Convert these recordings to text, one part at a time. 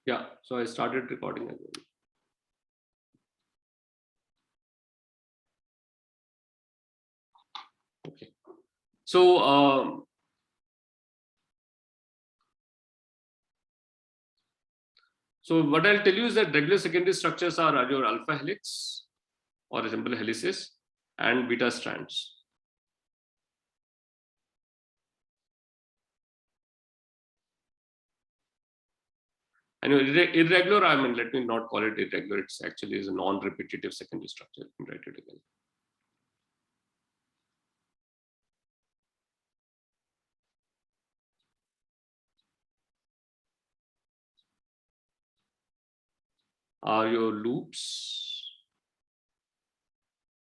Yeah, so I started recording again. Okay. So so what I'll tell you is that regular secondary structures are your alpha helix or simple helices and beta strands. And irregular, I mean, let me not call it irregular. It's actually is a non-repetitive secondary structure. Let me write it again. Are your loops,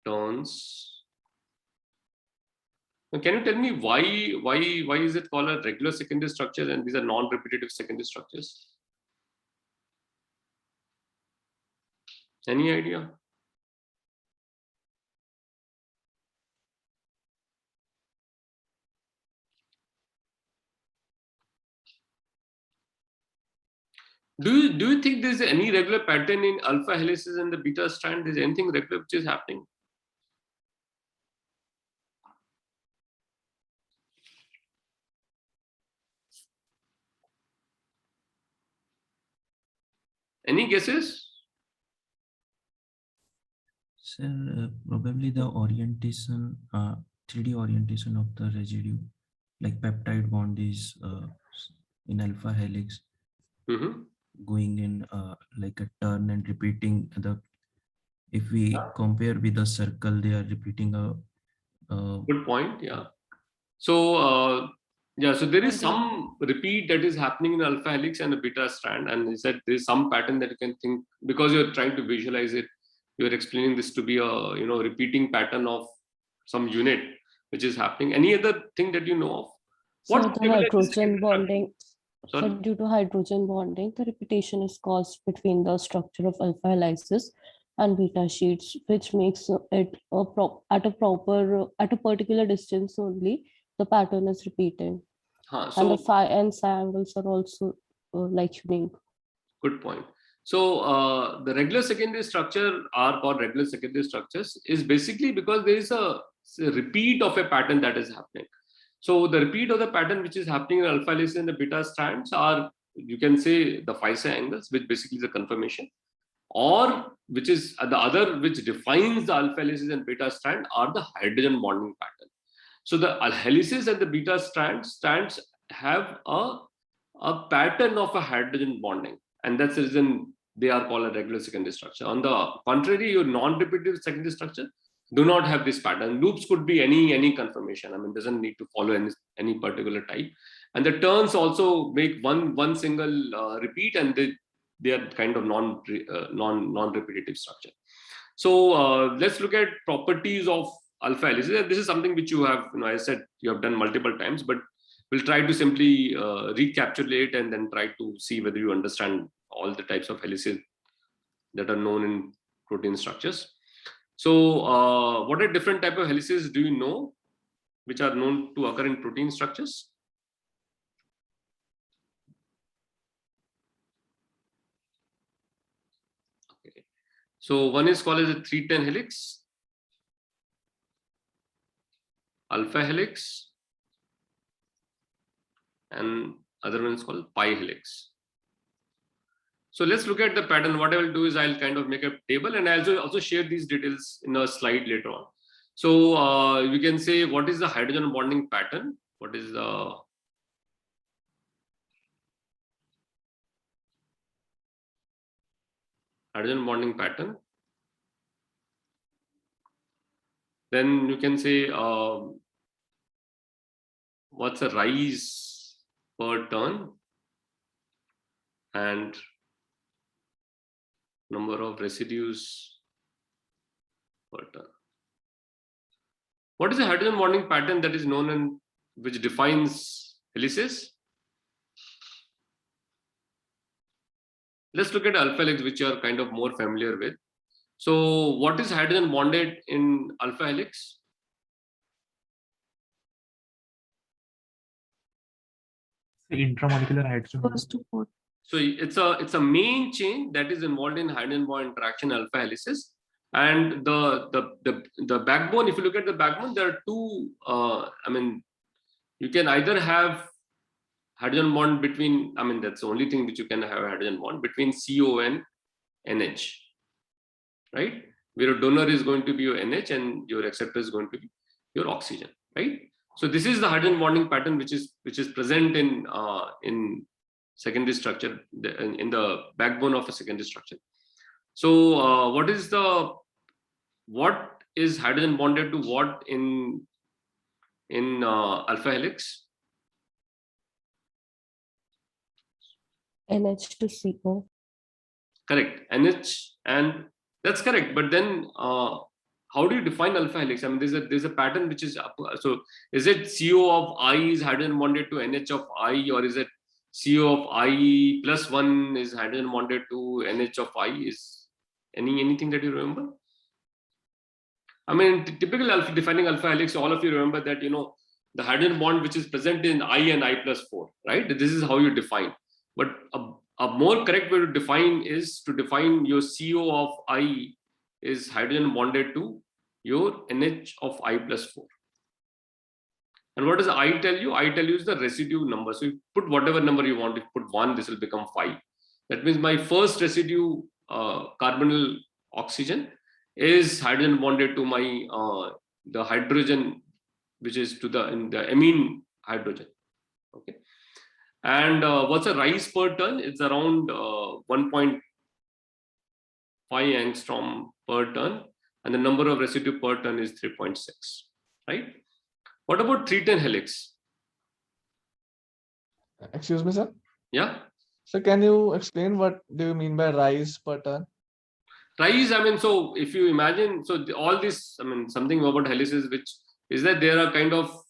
turns. Now, can you tell me why is it called a regular secondary structure and these are non-repetitive secondary structures? Any idea? Do you think there's any regular pattern in alpha helices and the beta strand? Is anything regular which is happening? Any guesses? Sir, probably the orientation, 3D orientation of the residue, like peptide bond is in alpha helix, going in like a turn and repeating the. If we compare with the circle, they are repeating a. Good point. Yeah. So yeah, so there is some repeat that is happening in alpha helix and the beta strand, and he said there is some pattern that you can think because you're trying to visualize it. You're explaining this to be a repeating pattern of some unit which is happening. Any other thing that you know of? So the hydrogen bonding. So due to hydrogen bonding, the repetition is caused between the structure of alpha helices and beta sheets, which makes it at a particular distance only. The pattern is repeating, and the phi and psi angles are also like unique. Good point. So the regular secondary structure are called regular secondary structures is basically because there is a repeat of a pattern that is happening. So the repeat of the pattern which is happening in alpha helices and the beta strands are, you can say, the phi psi angles, which basically is a confirmation, or which is the other which defines the alpha helices and beta strand are the hydrogen bonding pattern. So the helices and the beta strands have a pattern of a hydrogen bonding, and that's the reason they are called a regular secondary structure. On the contrary, your non-repetitive secondary structure do not have this pattern. Loops could be any conformation. I mean, doesn't need to follow any particular type. And the turns also make one single repeat, and they are kind of non-repetitive structure. So let's look at properties of alpha helices. This is something which you have, I said you have done multiple times, but we'll try to simply recapitulate and then try to see whether you understand all the types of helices that are known in protein structures. So what are different type of helices do you know which are known to occur in protein structures? Okay. So one is called as a 310 helix, alpha helix, and other one is called pi helix. So let's look at the pattern. What I will do is I'll kind of make a table, and I'll also share these details in a slide later on. So we can say what is the hydrogen bonding pattern? What is the hydrogen bonding pattern? Then you can say what's a rise per turn and number of residues per turn. What is the hydrogen bonding pattern that is known and which defines helices? Let's look at alpha helix, which you are kind of more familiar with. So what is hydrogen bonded in alpha helix? Intramolecular hydrogen. First to fourth. So it's a main chain that is involved in hydrogen bond interaction alpha helices. And the backbone, if you look at the backbone, there are two, you can either have hydrogen bond between, that's the only thing which you can have hydrogen bond between CO and NH, right? Where your donor is going to be your NH and your acceptor is going to be your oxygen, right? So this is the hydrogen bonding pattern which is present in secondary structure, in the backbone of a secondary structure. So what is hydrogen bonded to what in alpha helix? NH to CO. Correct, NH, and that's correct. But then how do you define alpha helix? There's a pattern which is up. So is it CO of I is hydrogen bonded to NH of I, or is it CO of I plus 1 is hydrogen bonded to NH of I? Is anything that you remember? Typical defining alpha helix, all of you remember that, the hydrogen bond which is present in I and I plus 4, right? This is how you define. But a more correct way to define is to define your CO of I is hydrogen bonded to your NH of I plus 4. And what does I tell you? I tell you is the residue number. So you put whatever number you want. If you put 1, this will become 5. That means my first residue, carbonyl oxygen, is hydrogen bonded to my the hydrogen which is to the amine hydrogen. Okay. And what's a rise per turn? It's around 1.5 angstrom per turn, and the number of residue per turn is 3.6. Right? What about 310 helix? Excuse me, sir. Yeah. So can you explain what do you mean by rise per turn? Rise, so if you imagine, so all this, something about helices, which is that there are kind of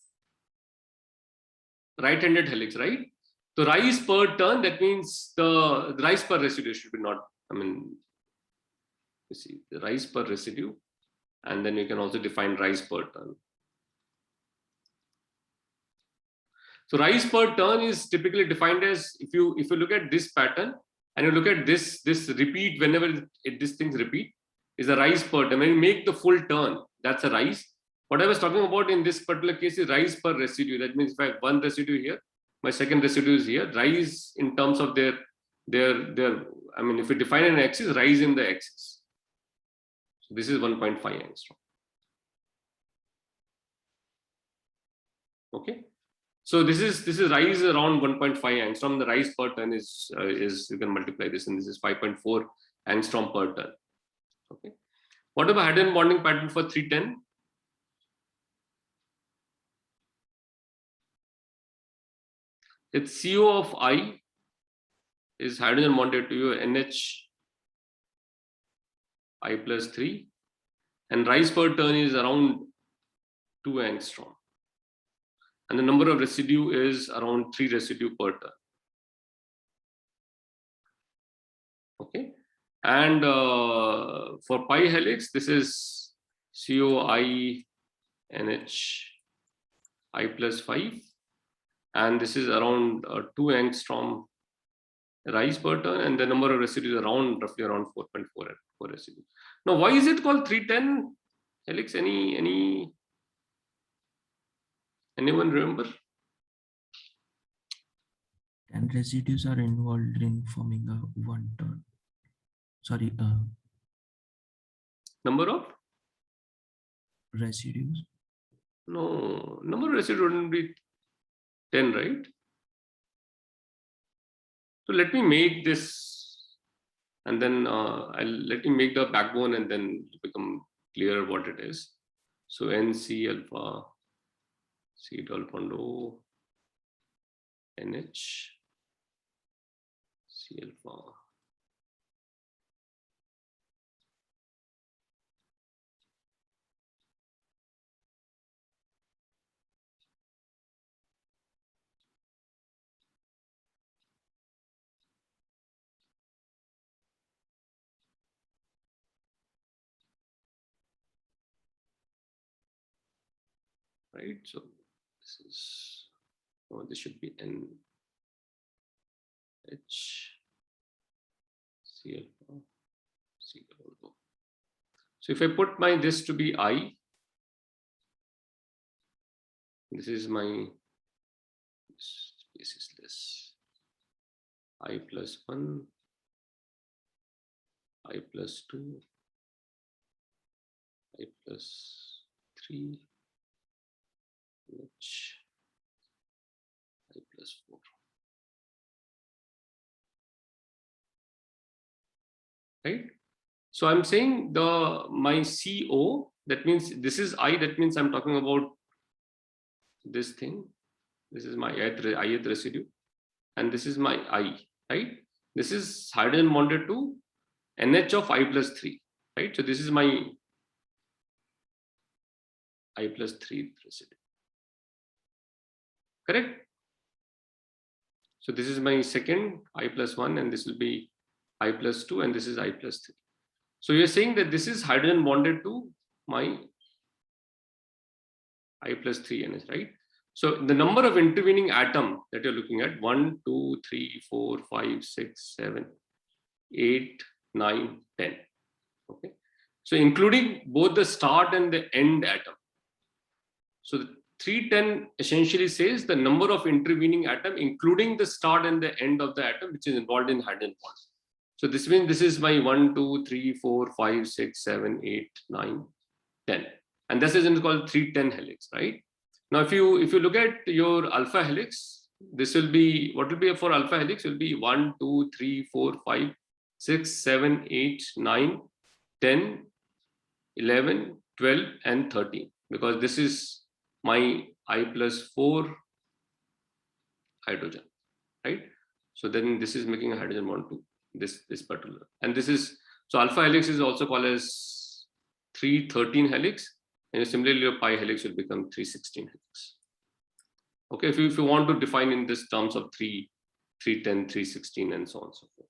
right-handed helix, right? So rise per turn, that means the rise per residue should be not, you see, the rise per residue, and then you can also define rise per turn. So rise per turn is typically defined as, if you look at this pattern and you look at this repeat, whenever these things repeat, is a rise per turn. When you make the full turn, that's a rise. What I was talking about in this particular case is rise per residue. That means if I have one residue here, my second residue is here. Rise in terms of their if you define an axis, rise in the axis. So this is 1.5 angstrom. Okay. So this is rise around 1.5 angstrom. The rise per turn is you can multiply this, and this is 5.4 angstrom per turn. Okay. What about hydrogen bonding pattern for 310? It's CO of I is hydrogen bonded to your NH I plus 3, and rise per turn is around 2 angstrom. And the number of residue is around 3 residue per turn. Okay. And for pi helix, this is COI NH I plus 5, and this is around 2 angstrom rise per turn, and the number of residues roughly around 4.4 residues. Now, why is it called 310 helix? Anyone remember? 10 residues are involved in forming a one turn. Sorry, Number of residues. No, number of residues wouldn't be 10, right? So let me make this, and then let me make the backbone, and then become clear what it is. So NC alpha, C double bond O, NH, C alpha. Right, so this should be NH C alpha, C alpha. So if I put my this to be I, this is my, this is this, I plus 1, I plus 2, I plus 3, H, I plus 4. Right? So I'm saying my CO, that means this is I, that means I'm talking about this thing. This is my ith residue, and this is my I, right? This is hydrogen bonded to NH of I plus 3, right? So this is my I plus 3 residue. Correct? So this is my second I plus 1, and this will be I plus 2, and this is I plus 3. So you're saying that this is hydrogen bonded to my I plus 3 NH, right? So the number of intervening atom that you're looking at, 1, 2, 3, 4, 5, 6, 7, 8, 9, 10. Okay. So including both the start and the end atom. So the 310 essentially says the number of intervening atom, including the start and the end of the atom, which is involved in hydrogen bonds. So this means this is my 1, 2, 3, 4, 5, 6, 7, 8, 9, 10. And this is called 310 helix, right? Now, if you look at your alpha helix, this will be, what will be for alpha helix? Will be 1, 2, 3, 4, 5, 6, 7, 8, 9, 10, 11, 12, and 13. Because this is my I plus 4 hydrogen, right? So then this is making a hydrogen bond to this particular. And this is, so alpha helix is also called as 313 helix. And similarly, your pi helix will become 316 helix. Okay, if you want to define in this terms of 3, 310, 316, and so on and so forth.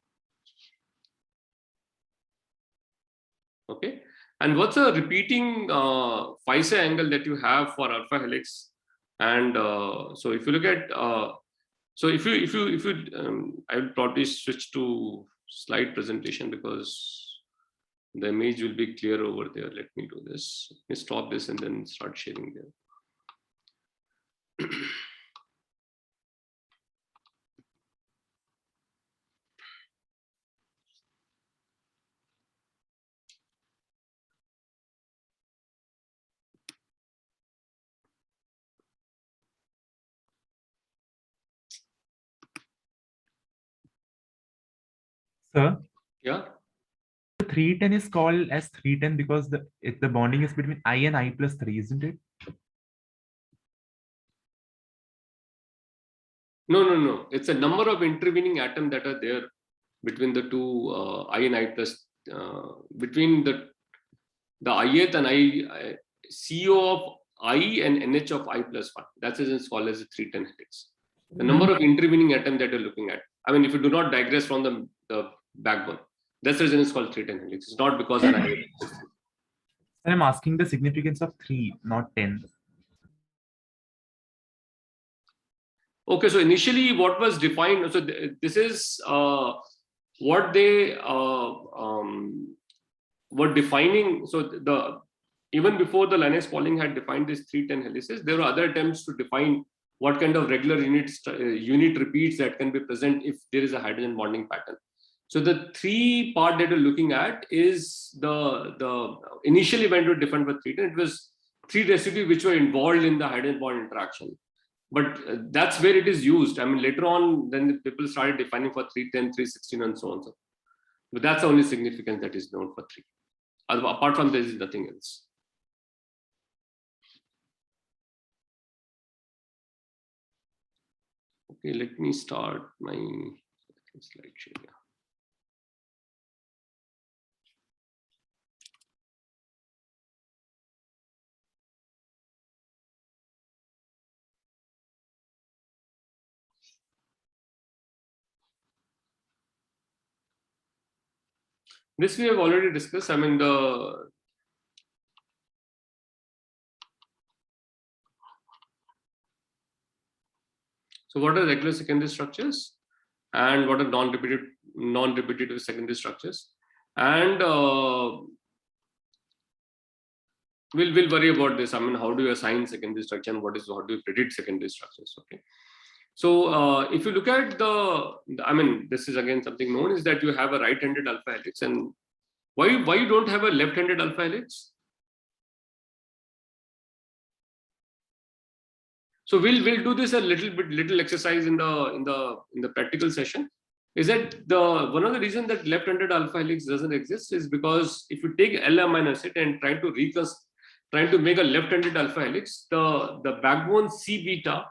Okay, and what's a repeating phi angle that you have for alpha helix? And so if you look at, so if you, I will probably switch to slide presentation because the image will be clear over there. Let me do this. Let me stop this and then start sharing there. Sir, Yeah. 310 is called as 310 because the bonding is between I and I plus 3, isn't it? No. It's a number of intervening atoms that are there between the two I and I plus, between the ith and I, CO of I and NH of I plus 1. That's called as a 310 helix. The number of intervening atoms that you're looking at. I mean, if you do not digress from the backbone, that's the reason it's called 310 helix. It's not because an I. I'm asking the significance of 3, not 10. Okay, so initially what was defined, so this is what they were defining. So even before the Linus Pauling had defined these 310 helices, there were other attempts to define what kind of regular unit repeats that can be present if there is a hydrogen bonding pattern. So the 3 part that you're looking at is the initially when it was defined for 310, it was 3 residues which were involved in the hydrogen bond interaction. But that's where it is used. I mean, later on, then people started defining for 310, 316, and so on. But that's the only significance that is known for 3. Apart from this, is nothing else. Okay, let me start my slide share. This we have already discussed. I mean, so what are regular secondary structures and what are non-repeated non-repetitive secondary structures, and we'll worry about this. I mean, how do you assign secondary structure and how do you predict secondary structures? Okay. So if you look at I mean, this is again something known, is that you have a right-handed alpha helix, and why you don't have a left-handed alpha helix? So we'll do this a little exercise in the practical session. Is that one of the reasons that left-handed alpha helix doesn't exist is because if you take L amino acid and trying to make a left-handed alpha helix, the backbone C beta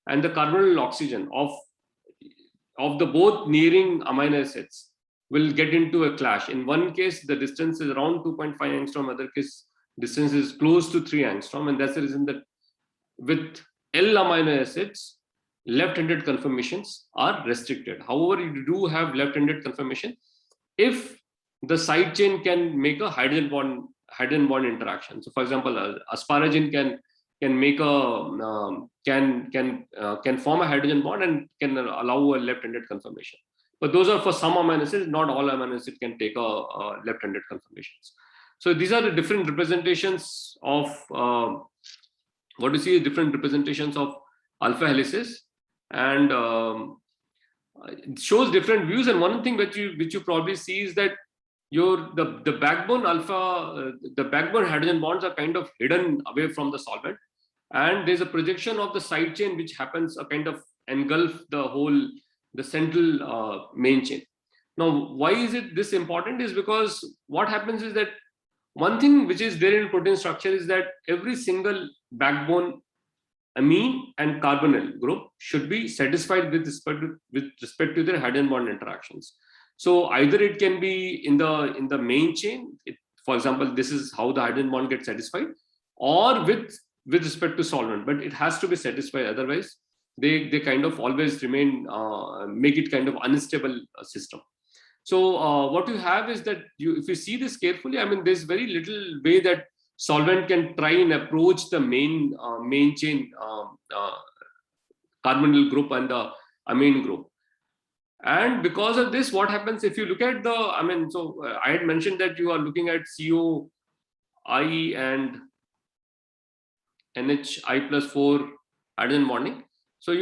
and the carbonyl oxygen of the both nearing amino acids will get into a clash. In one case, the distance is around 2.5 angstrom. Other case, distance is close to 3 angstrom, and that's the reason that with L amino acids, left-handed conformations are restricted. However, you do have left-handed conformation if the side chain can make a hydrogen bond interaction. So, for example, asparagine can make a can form a hydrogen bond and can allow a left-handed conformation. But those are for some amino acids. Not all amino acids can take a left-handed conformations. So these are the different representations of what you see is different representations of alpha helices, and it shows different views. And one thing which you probably see is that the backbone alpha, the backbone hydrogen bonds are kind of hidden away from the solvent, and there's a projection of the side chain which happens a kind of engulf the central main chain. Now, why is it this important? Is because what happens is that one thing which is there in protein structure is that every single backbone amine and carbonyl group should be satisfied with respect to their hydrogen bond interactions. So either it can be in the main chain, for example, this is how the hydrogen bond gets satisfied, or with respect to solvent, but it has to be satisfied. Otherwise, they kind of always remain make it kind of unstable system. So what you have is that if you see this carefully, I mean, there's very little way that solvent can try and approach the main chain carbonyl group and the amine group. And because of this, what happens if you look at I had mentioned that you are looking at COI and NHI+4 hydrogen bonding. So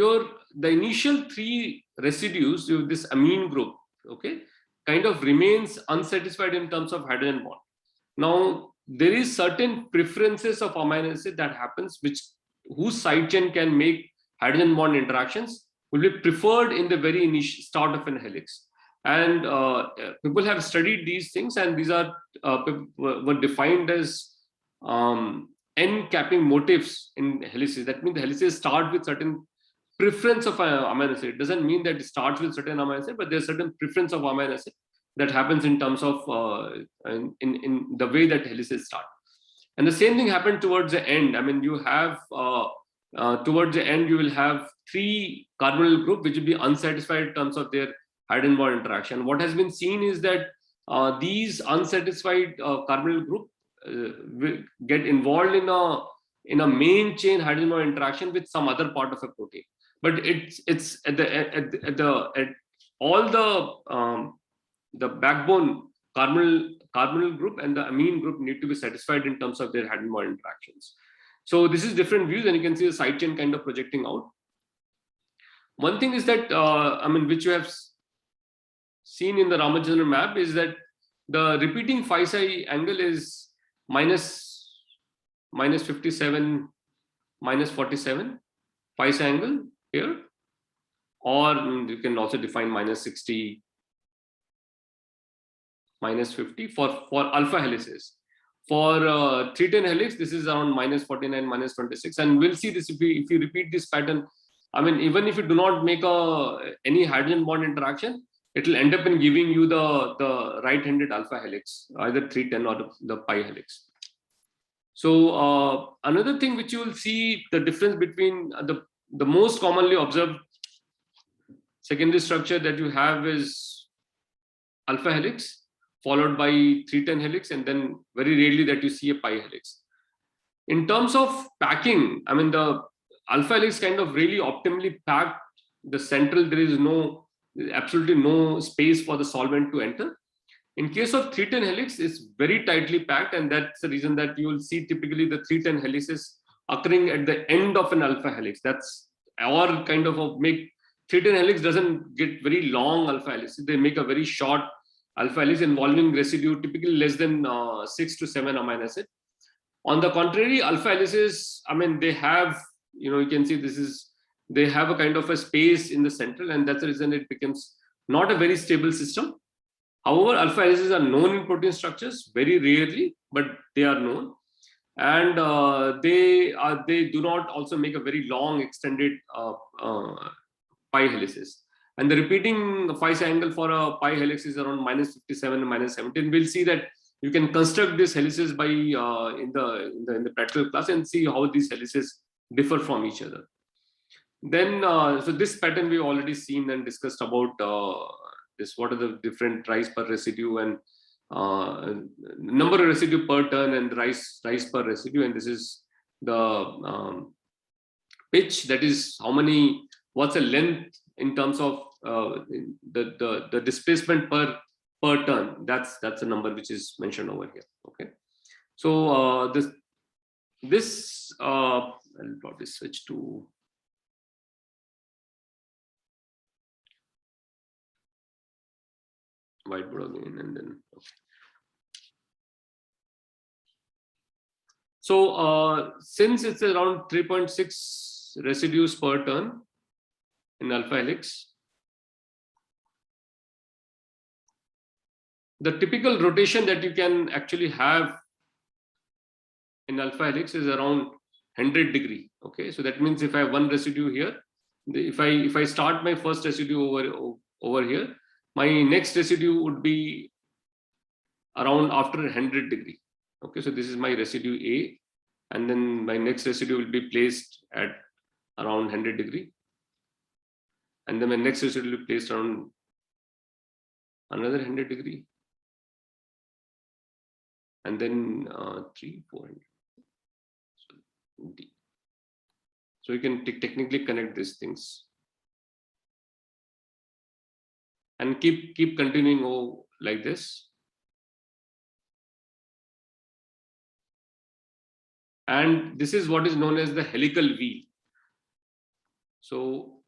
the initial 3 residues, this amine group, okay, kind of remains unsatisfied in terms of hydrogen bond. Now, there is certain preferences of amino acid that happens, whose side chain can make hydrogen bond interactions will be preferred in the very initial start of an helix. And people have studied these things, and these are were defined as N-capping motifs in helices. That means the helices start with certain preference of amino acid. It doesn't mean that it starts with certain amino acid, but there's certain preference of amino acid that happens in terms of in the way that helices start. And the same thing happened towards the end. I mean, you have towards the end, you will have 3 carbonyl group which will be unsatisfied in terms of their hydrogen bond interaction. What has been seen is that these unsatisfied carbonyl group will get involved in a main chain hydrogen bond interaction with some other part of a protein. But it's at all the backbone carbonyl group and the amine group need to be satisfied in terms of their hydrogen bond interactions. So this is different views, and you can see the side chain kind of projecting out. One thing is that which you have seen in the Ramachandran map is that the repeating phi psi angle is minus 57, minus 47 phi psi angle here, or you can also define minus 60, minus 50 for alpha helices. For 310 helix, this is around minus 49, minus 26, and we'll see this if you repeat this pattern. I mean, even if you do not make any hydrogen bond interaction, it will end up in giving you the right-handed alpha helix, either 310 or the pi helix. So another thing which you will see, the difference between the most commonly observed secondary structure that you have is alpha helix, followed by 310 helix, and then very rarely that you see a pi helix. In terms of packing, I mean, the alpha helix kind of really optimally packed. The central, there is no absolutely no space for the solvent to enter. In case of 310 helix, it's very tightly packed, and that's the reason that you will see typically the 310 helices occurring at the end of an alpha helix. That's our kind of a make. 310 helix doesn't get very long alpha helices. They make a very short alpha helix involving residue, typically less than 6 to 7 amino acid. On the contrary, alpha helices, I mean, they have, you can see they have a kind of a space in the central, and that's the reason it becomes not a very stable system. However, alpha helices are known in protein structures very rarely, but they are known, and they do not also make a very long extended pi helices. And the repeating phi angle for a pi helix is around -57 and -17. We'll see that you can construct these helices by in the practical class and see how these helices differ from each other. Then, so this pattern we've already seen and discussed about this. What are the different rise per residue and number of residue per turn and rise per residue, and this is the pitch, that is how many, what's the length in terms of the displacement per turn. That's the number which is mentioned over here. Okay, so this I'll probably switch to whiteboard again, and then okay. So since it's around 3.6 residues per turn in alpha helix, the typical rotation that you can actually have in alpha helix is around 100 degree. Okay, so that means if I have one residue here, if I start my first residue over here, my next residue would be around after 100 degree. Okay, so this is my residue A, and then my next residue will be placed at around 100 degree, and then my next residue will be placed around another 100 degree, and then 400. So you can technically connect these things and keep continuing like this. And this is what is known as the helical wheel. So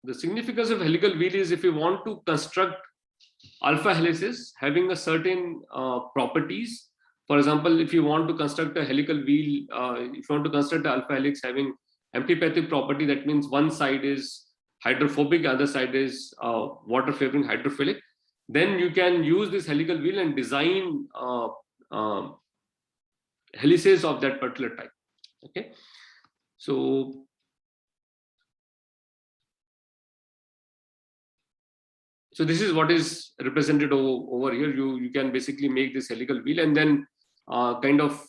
the significance of helical wheel is if you want to construct alpha helices having a certain properties. For example, if you want to construct a helical wheel, if you want to construct an alpha helix having amphipathic property, that means one side is hydrophobic, other side is water favoring hydrophilic, then you can use this helical wheel and design helices of that particular type. Okay, so this is what is represented over here. You can basically make this helical wheel and then kind of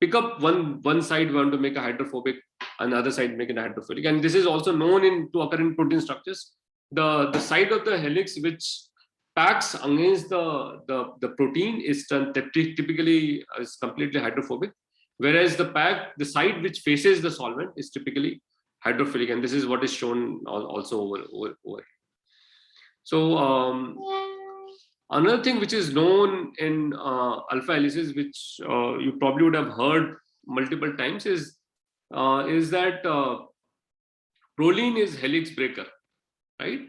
pick up one side, want to make a hydrophobic, and the other side make it a hydrophilic. And this is also known to occur in protein structures. The side of the helix which packs against the protein is typically is completely hydrophobic, whereas the side which faces the solvent is typically hydrophilic, and this is what is shown also over here. So another thing which is known in alpha helices, which you probably would have heard multiple times, is that proline is helix breaker, right?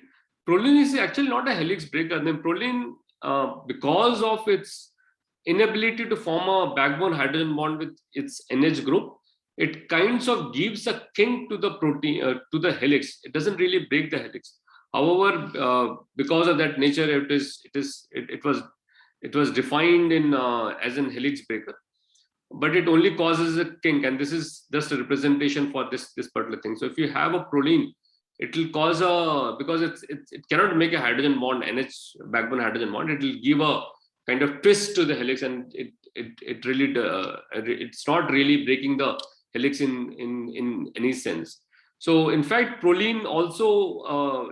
Proline is actually not a helix breaker. Then proline, because of its inability to form a backbone hydrogen bond with its NH group, it kinds of gives a kink to the protein, to the helix. It doesn't really break the helix. However, because of that nature, it was defined in as an helix breaker, but it only causes a kink, and this is just a representation for this particular thing. So if you have a proline, it will cause because it cannot make a hydrogen bond, NH backbone hydrogen bond. It will give a kind of twist to the helix, and it really it's not really breaking the helix in any sense. So in fact, proline also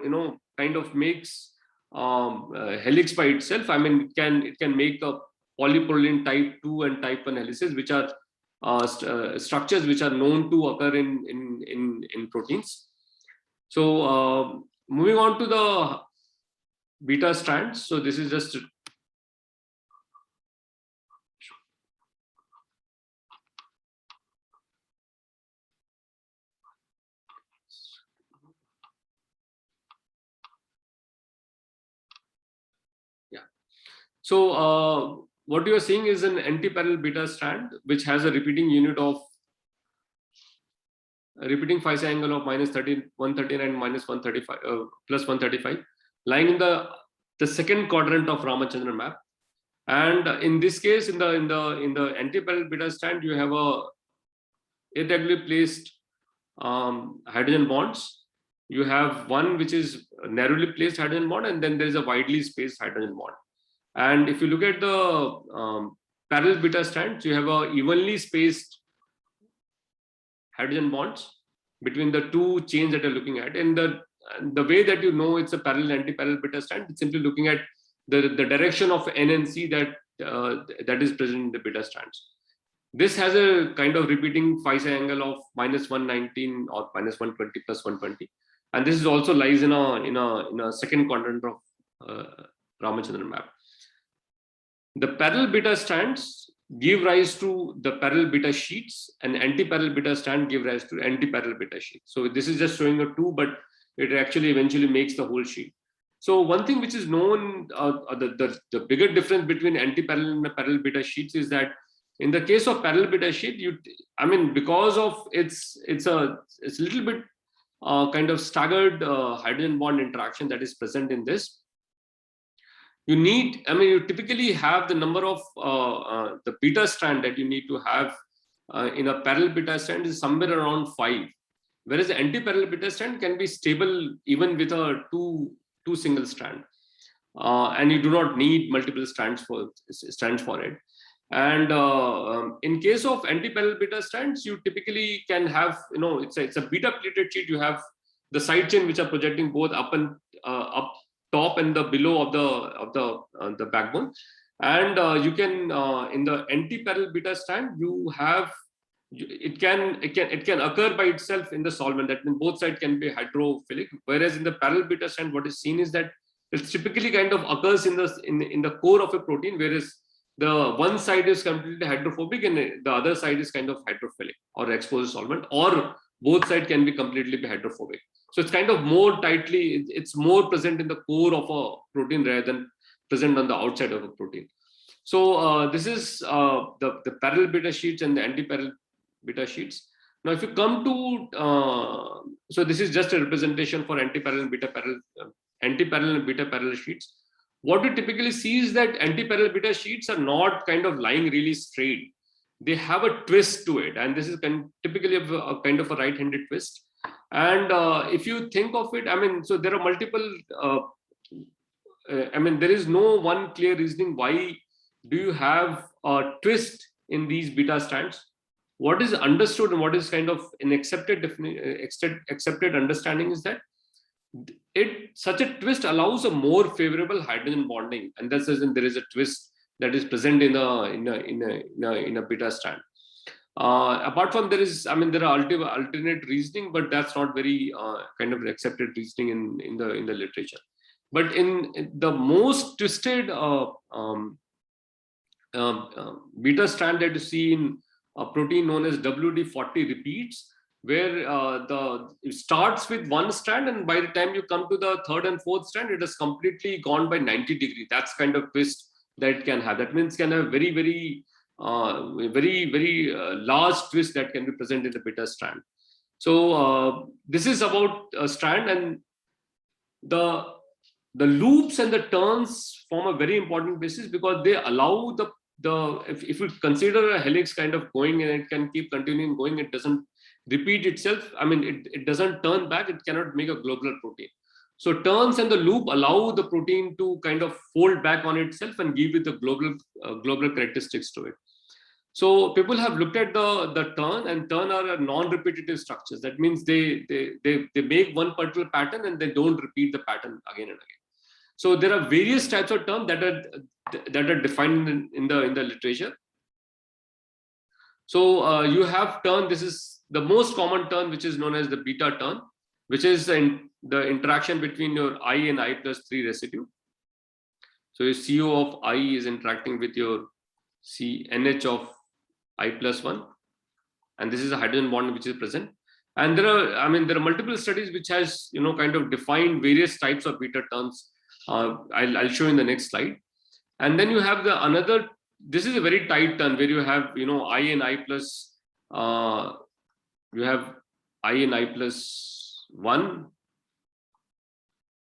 kind of makes helix by itself. I mean, it can make a polyproline type 2 and type 1 helices, which are structures which are known to occur in proteins. So moving on to the beta strands. So this is just so what you are seeing is an anti-parallel beta strand which has a repeating unit of a repeating phi psi angle of minus 139 minus 135 plus 135 lying in the second quadrant of Ramachandran map. And in this case, in the anti-parallel beta strand, you have a irregularly placed hydrogen bonds. You have one which is narrowly placed hydrogen bond, and then there is a widely spaced hydrogen bond. And if you look at the parallel beta strands, you have a evenly spaced hydrogen bonds between the two chains that you're looking at. And the way that you know it's a parallel anti-parallel beta strand, it's simply looking at the direction of N and C that is present in the beta strands. This has a kind of repeating phi psi angle of minus 119 or minus 120 plus 120, and this is also lies in a second quadrant of Ramachandran map. The parallel beta strands give rise to the parallel beta sheets, and anti-parallel beta strand give rise to anti-parallel beta sheet. So this is just showing a 2, but it actually eventually makes the whole sheet. So one thing which is known, the bigger difference between anti-parallel and parallel beta sheets is that in the case of parallel beta sheet, because of it's a little bit kind of staggered hydrogen bond interaction that is present in this. You typically have the number of the beta strand that you need to have in a parallel beta strand is somewhere around 5, whereas the anti-parallel beta strand can be stable even with a two single strand, and you do not need multiple strands for it. And in case of anti-parallel beta strands, you typically can have, it's a beta plated sheet. You have the side chain which are projecting both up top and the below of the backbone, and you can in the anti-parallel beta strand you have it can occur by itself in the solvent. That means both sides can be hydrophilic, whereas in the parallel beta strand what is seen is that it typically kind of occurs in the core of a protein, whereas the one side is completely hydrophobic and the other side is kind of hydrophilic or exposed solvent, or both sides can be completely hydrophobic. So it's kind of more tightly, it's more present in the core of a protein rather than present on the outside of a protein. So this is the parallel beta sheets and the anti-parallel beta sheets. Now, if you come to, so this is just a representation for anti-parallel and beta parallel sheets. What you typically see is that anti-parallel beta sheets are not kind of lying really straight. They have a twist to it, and this is typically a kind of a right-handed twist. And if you think of it, so there are multiple, there is no one clear reasoning why do you have a twist in these beta strands. What is understood and what is kind of an accepted understanding is that such a twist allows a more favorable hydrogen bonding, and that's as in there is a twist that is present in a beta strand. Apart from there are alternate reasoning, but that's not very kind of accepted reasoning in the literature. But in the most twisted beta strand that you see in a protein known as WD40 repeats, where it starts with one strand, and by the time you come to the third and fourth strand, it has completely gone by 90 degrees. That's kind of twist that it can have. That means it can have very, very large twist that can be present in the beta strand. So this is about a strand, and the loops and the turns form a very important basis because they allow if you consider a helix kind of going and it can keep continuing going, it doesn't repeat itself. It doesn't turn back. It cannot make a globular protein. So turns and the loop allow the protein to kind of fold back on itself and give it the globular characteristics to it. So people have looked at the turn, and turn are non-repetitive structures. That means they make one particular pattern and they don't repeat the pattern again and again. So there are various types of turn that are defined in the literature. So you have turn. This is the most common turn, which is known as the beta turn. which is the interaction between your I and I+3 residue. So your CO of I is interacting with your NH of I+1, and this is a hydrogen bond which is present. And there are multiple studies which has kind of defined various types of beta turns. I'll show in the next slide. And then you have the another. This is a very tight turn where you have I and I plus. You have I and I+1,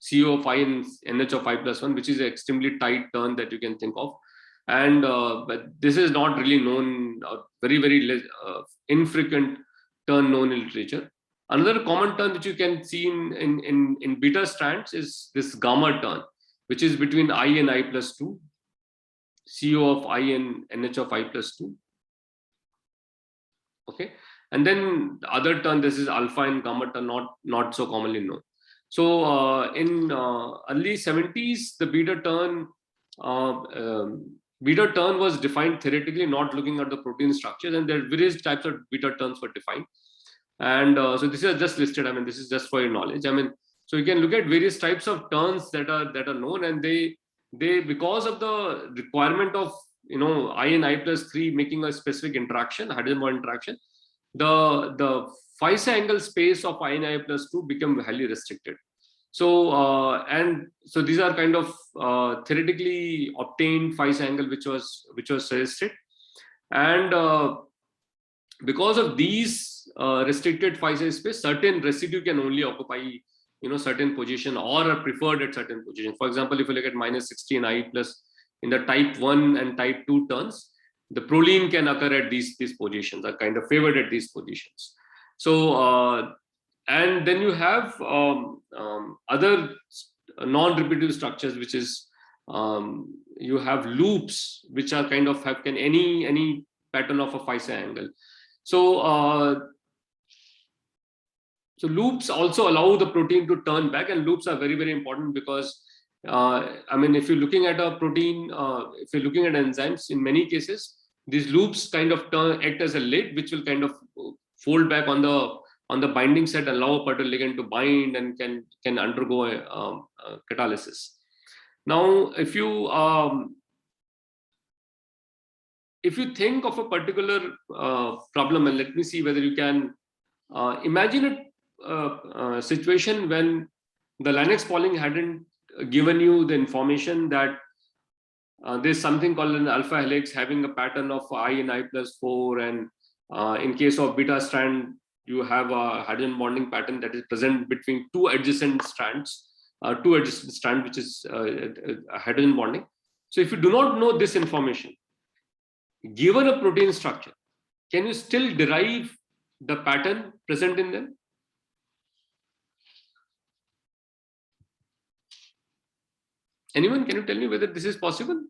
CO of I and NH of I+1, which is an extremely tight turn that you can think of. And but this is not really known, very infrequent turn known in literature. Another common turn which you can see in beta strands is this gamma turn, which is between I and I+2, CO of I and NH of I+2. Okay, and then the other turn, this is alpha and gamma turn, not so commonly known. So in early 70s, the beta turn was defined theoretically, not looking at the protein structures, and there are various types of beta turns were defined. And so this is just listed. I mean, this is just for your knowledge. I mean, so you can look at various types of turns that are known, and they because of the requirement of I and I+3 making a specific interaction, hydrogen bond interaction, the Phi angle space of I and I+2 become highly restricted. So and so these are kind of theoretically obtained Phi angle which was suggested, and because of these restricted Phi space, certain residue can only occupy certain position or are preferred at certain position. For example, if you look at -60 and I plus in the type 1 and type 2 turns, the proline can occur at these positions, are kind of favored at these positions. So and then you have other non-repetitive structures, which is you have loops which are kind of can any pattern of a Phi angle. So so loops also allow the protein to turn back, and loops are very important because I mean, if you're looking at a protein, if you're looking at enzymes, in many cases these loops kind of act as a lid, which will kind of fold back on the binding set, allow a particular ligand to bind and can undergo a catalysis. Now, if you think of a particular problem, and let me see whether you can imagine a situation when the Linux Pauling hadn't given you the information that there's something called an alpha helix having a pattern of I and I+4, and in case of beta strand, you have a hydrogen bonding pattern that is present between two adjacent strands, which is hydrogen bonding. So if you do not know this information, given a protein structure, can you still derive the pattern present in them? Anyone, can you tell me whether this is possible?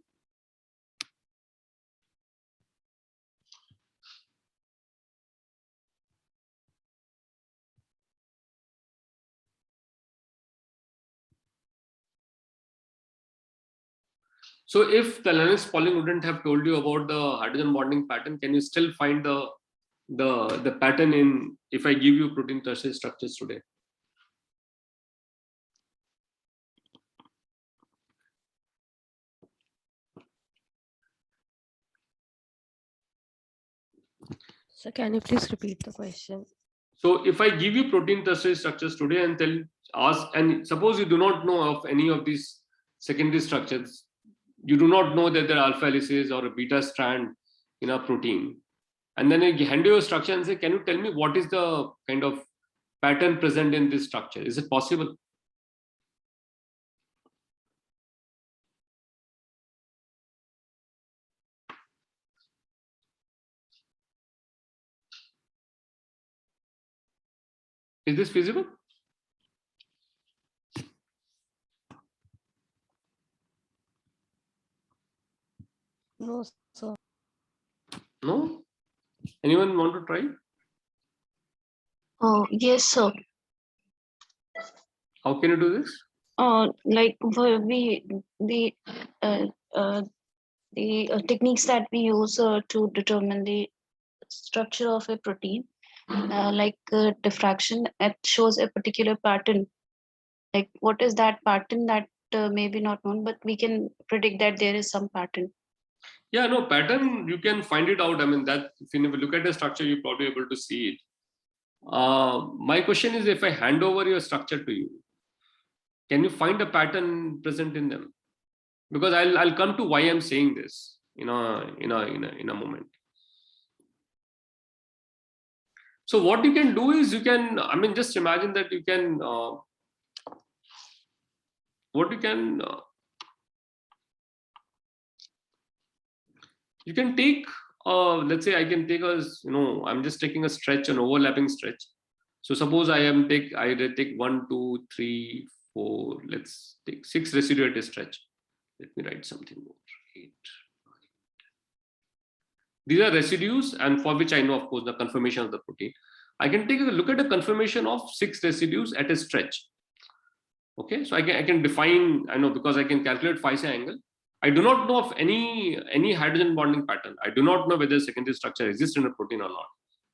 So if the Linux Pauling wouldn't have told you about the hydrogen bonding pattern, can you still find the pattern in if I give you protein tertiary structures today? So can you please repeat the question? So if I give you protein tertiary structures today and and suppose you do not know of any of these secondary structures, you do not know that there are alpha helices or a beta strand in a protein, and then I hand you a structure and say, can you tell me what is the kind of pattern present in this structure? Is it possible? Is this feasible? No, sir. No? Anyone want to try? Oh, yes, sir. How can you do this? Like the techniques that we use to determine the structure of a protein, diffraction, it shows a particular pattern. Like what is that pattern that may be not known, but we can predict that there is some pattern. Yeah, no, pattern, you can find it out. I mean, that if you look at the structure, you're probably able to see it. My question is, if I hand over your structure to you, can you find a pattern present in them? Because I'll come to why I'm saying this in a moment. So what you can do is you can, I mean, just imagine that you can, you can take, let's say I can take I'm just taking a stretch, an overlapping stretch. So suppose I take 1, 2, 3, 4, let's take 6 residue at a stretch. Let me write something more. 8, 9. These are residues, and for which I know, of course, the conformation of the protein. I can take a look at the conformation of 6 residues at a stretch. Okay, so I can define, I know, because I can calculate phi psi angle. I do not know of any hydrogen bonding pattern. I do not know whether secondary structure exists in a protein or not.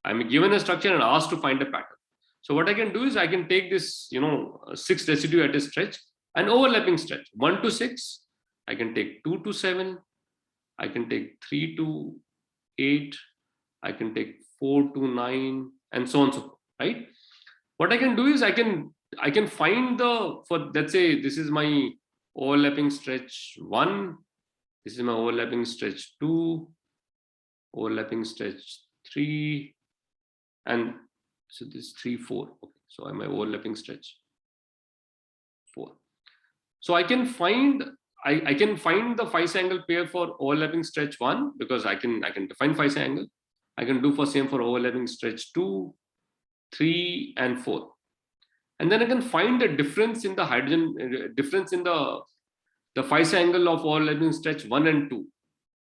I'm given a structure and asked to find a pattern. So what I can do is I can take this, 6 residue at a stretch, an overlapping stretch, 1 to 6. I can take 2 to 7. I can take 3 to 8. I can take 4 to 9, and so on and so forth. Right? What I can do is I can find let's say this is my overlapping stretch 1. This is my overlapping stretch 2. Overlapping stretch 3, and so this 3, 4. Okay, so I'm my overlapping stretch 4. So I can find the phi psi angle pair for overlapping stretch 1, because I can define phi psi angle. I can do for same for overlapping stretch 2, 3, and 4. And then I can find the difference in the hydrogen, difference in the phi psi angle of overlapping stretch 1 and 2,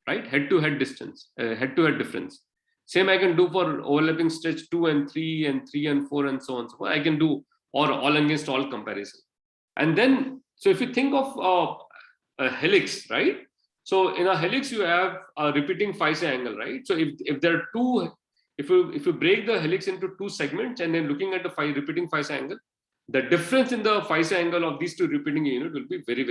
right? Head-to-head distance, head-to-head difference. Same I can do for overlapping stretch 2 and 3 and 3 and 4 and so on. So I can do all against all comparison. And then, so if you think of a helix, right? So in a helix, you have a repeating phi psi angle, right? So if there are two, if you break the helix into 2 segments and then looking at the repeating phi psi angle, the difference in the phi psi angle of these 2 repeating units will be very,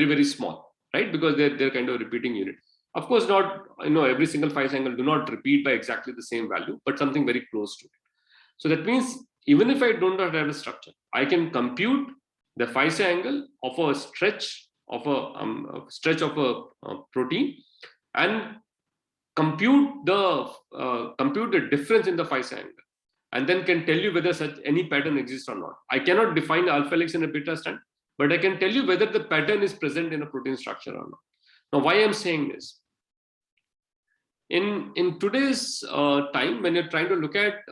very small, right? Because they're kind of repeating unit. Of course, not every single phi psi angle do not repeat by exactly the same value, but something very close to it. So that means even if I do not have a structure, I can compute the phi psi angle of a stretch of a protein and compute the difference in the phi psi angle, and then can tell you whether such any pattern exists or not. I cannot define alpha helix and a beta strand, but I can tell you whether the pattern is present in a protein structure or not. Now, why I'm saying this? In today's time, when you're trying to look at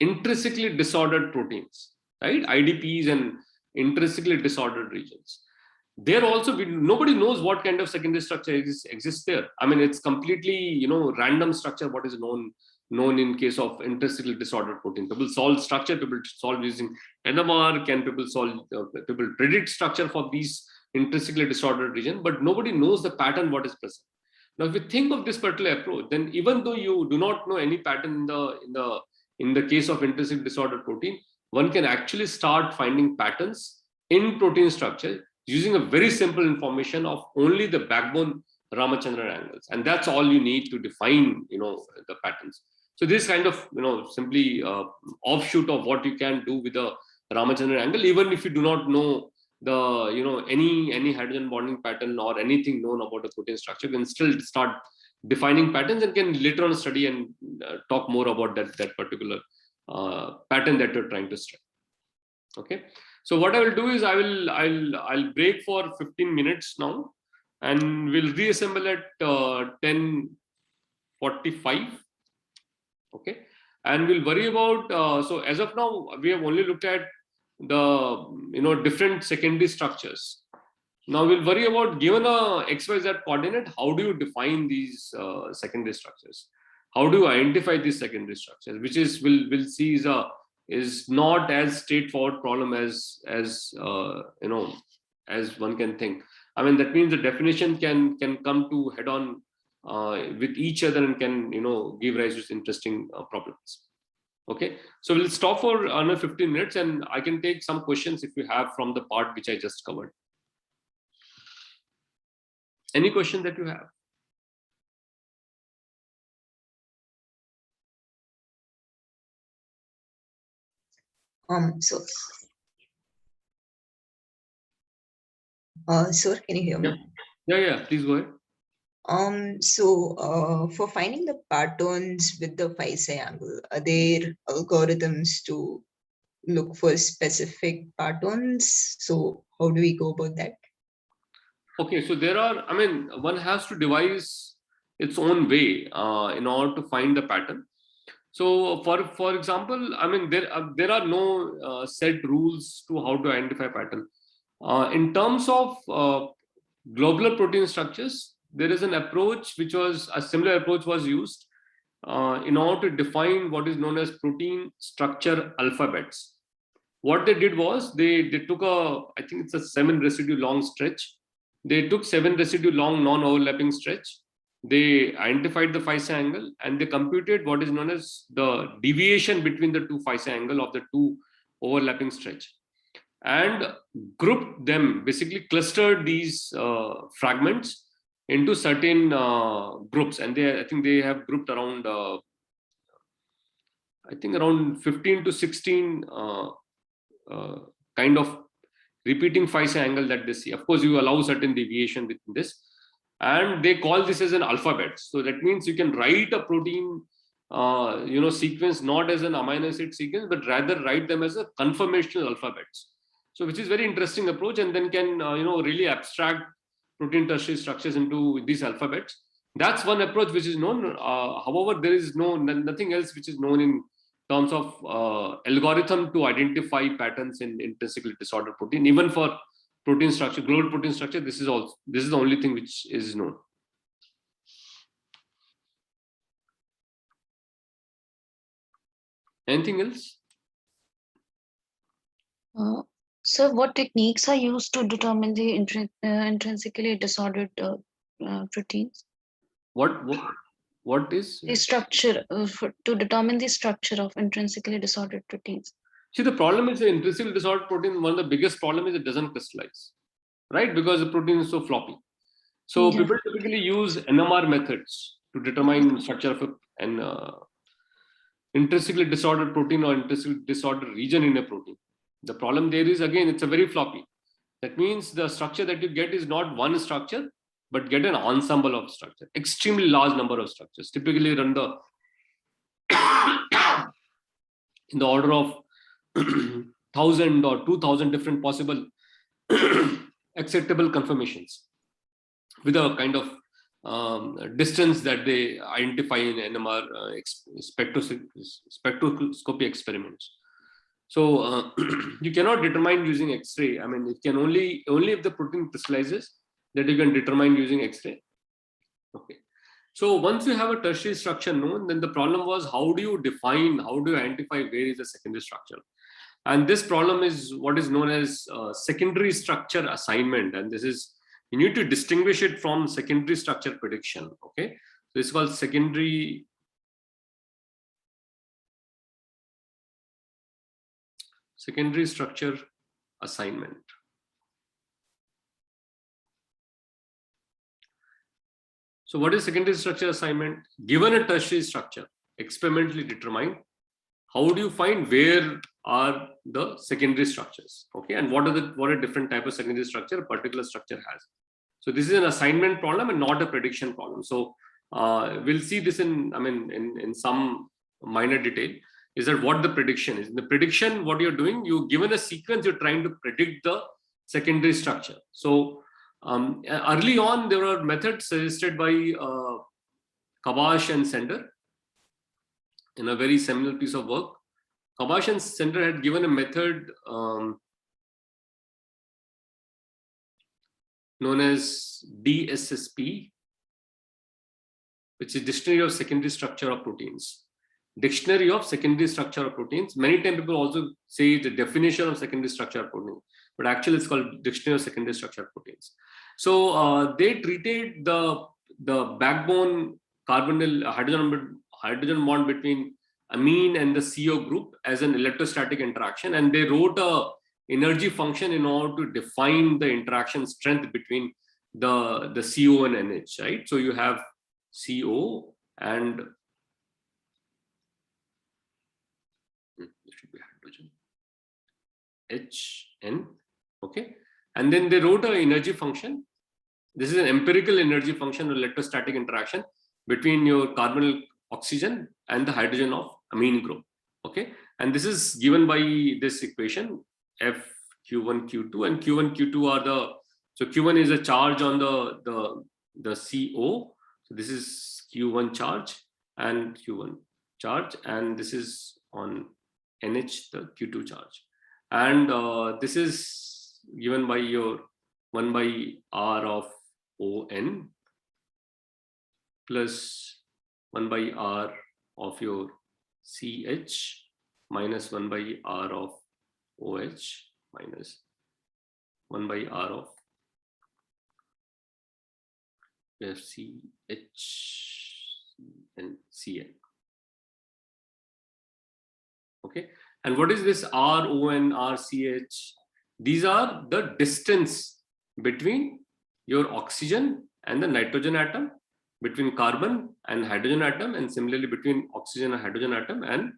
intrinsically disordered proteins, right? IDPs and intrinsically disordered regions. There also, nobody knows what kind of secondary structure exists there. I mean, it's completely, random structure, what is known in case of intrinsically disordered protein. People solve structure, people solve using NMR, people predict structure for these intrinsically disordered region, but nobody knows the pattern what is present. Now, if you think of this particular approach, then even though you do not know any pattern in the case of intrinsically disordered protein, one can actually start finding patterns in protein structure using a very simple information of only the backbone Ramachandran angles, and that's all you need to define, the patterns. So this kind of, simply offshoot of what you can do with the Ramachandran angle, even if you do not know the, any hydrogen bonding pattern or anything known about the protein structure, you can still start defining patterns and can later on study and talk more about that particular pattern that you're trying to study. Okay. So what I will do is I'll break for 15 minutes now, and we'll reassemble at 10:45. Okay, and we'll worry about. So as of now, we have only looked at the different secondary structures. Now we'll worry about, given a XYZ coordinate, how do you define these secondary structures? How do you identify these secondary structures? Which is we'll see is not as straightforward problem as one can think. I mean, that means the definition can come to head on with each other and can, give rise to interesting problems. Okay, so we'll stop for another 15 minutes and I can take some questions if you have from the part which I just covered. Any question that you have? Sir, can you hear me? Yeah, please go ahead. For finding the patterns with the 5-psi angle, are there algorithms to look for specific patterns? So how do we go about that? Okay, so there are, one has to devise its own way in order to find the pattern. So for example, there are no set rules to how to identify pattern. In terms of globular protein structures, there is an approach which was a similar approach was used in order to define what is known as protein structure alphabets. What they did was they took I think it's a 7 residue long stretch. They took 7 residue long non-overlapping stretch. They identified the 5-psi angle and they computed what is known as the deviation between the two 5-psi angle of the two overlapping stretch, and grouped them, basically clustered these fragments into certain groups. And I think they have grouped around around 15 to 16 kind of repeating 5-psi angle that they see. Of course, you allow certain deviation within this, and they call this as an alphabet. So that means you can write a protein sequence not as an amino acid sequence, but rather write them as a conformational alphabets. So which is very interesting approach, and then can really abstract protein tertiary structures into these alphabets. That's one approach which is known. However, there is nothing else which is known in terms of algorithm to identify patterns in intrinsically disordered protein. Even for protein structure, global protein structure, this is the only thing which is known. Anything else? So what techniques are used to determine the intrinsically disordered proteins? What is the structure to determine the structure of intrinsically disordered proteins? See, the problem is the intrinsically disordered protein. One of the biggest problem is it doesn't crystallize, right? Because the protein is so floppy. So people typically use NMR methods to determine structure of an intrinsically disordered protein or intrinsically disordered region in a protein. The problem there is, again, it's a very floppy. That means the structure that you get is not one structure, but get an ensemble of structure, extremely large number of structures, typically run the in the order of 1,000 or 2,000 different possible acceptable conformations with a kind of distance that they identify in NMR spectroscopy experiments. So you cannot determine using X-ray. It can only if the protein crystallizes that you can determine using X-ray. Okay. So once you have a tertiary structure known, then the problem was how do you identify where is the secondary structure? And this problem is what is known as secondary structure assignment. And this is, you need to distinguish it from secondary structure prediction. Okay. So this is called secondary structure assignment. So what is secondary structure assignment? Given a tertiary structure, experimentally determined, how do you find where are the secondary structures? Okay, and what are different type of secondary structure a particular structure has? So this is an assignment problem and not a prediction problem. So we'll see this in some minor detail. Is that what the prediction is? In the prediction, what you're doing, you given a sequence, you're trying to predict the secondary structure. So early on, there were methods suggested by Kabash and Sender in a very seminal piece of work. Kabash and Sender had given a method known as DSSP, which is Dictionary of Secondary Structure of Proteins. Dictionary of Secondary Structure of Proteins. Many times people also say the definition of secondary structure of protein, but actually it's called Dictionary of Secondary Structure of Proteins. So they treated the the backbone carbonyl hydrogen bond between amine and the CO group as an electrostatic interaction, and they wrote a energy function in order to define the interaction strength between the CO and NH, right? So you have CO and it should be hydrogen HN, okay, and then they wrote an energy function. This is an empirical energy function of electrostatic interaction between your carbonyl oxygen and the hydrogen of amine group, okay, and this is given by this equation F Q1 Q2, and Q1 Q2 are the, so Q1 is a charge on the CO, so this is Q1 charge and Q1 charge, and this is on NH the Q2 charge, and this is given by your 1 by R of ON plus 1 by R of your CH minus 1 by R of OH minus 1 by R of CH and CN. Okay, and what is this RON, RCH? These are the distance between your oxygen and the nitrogen atom, between carbon and hydrogen atom, and similarly between oxygen and hydrogen atom and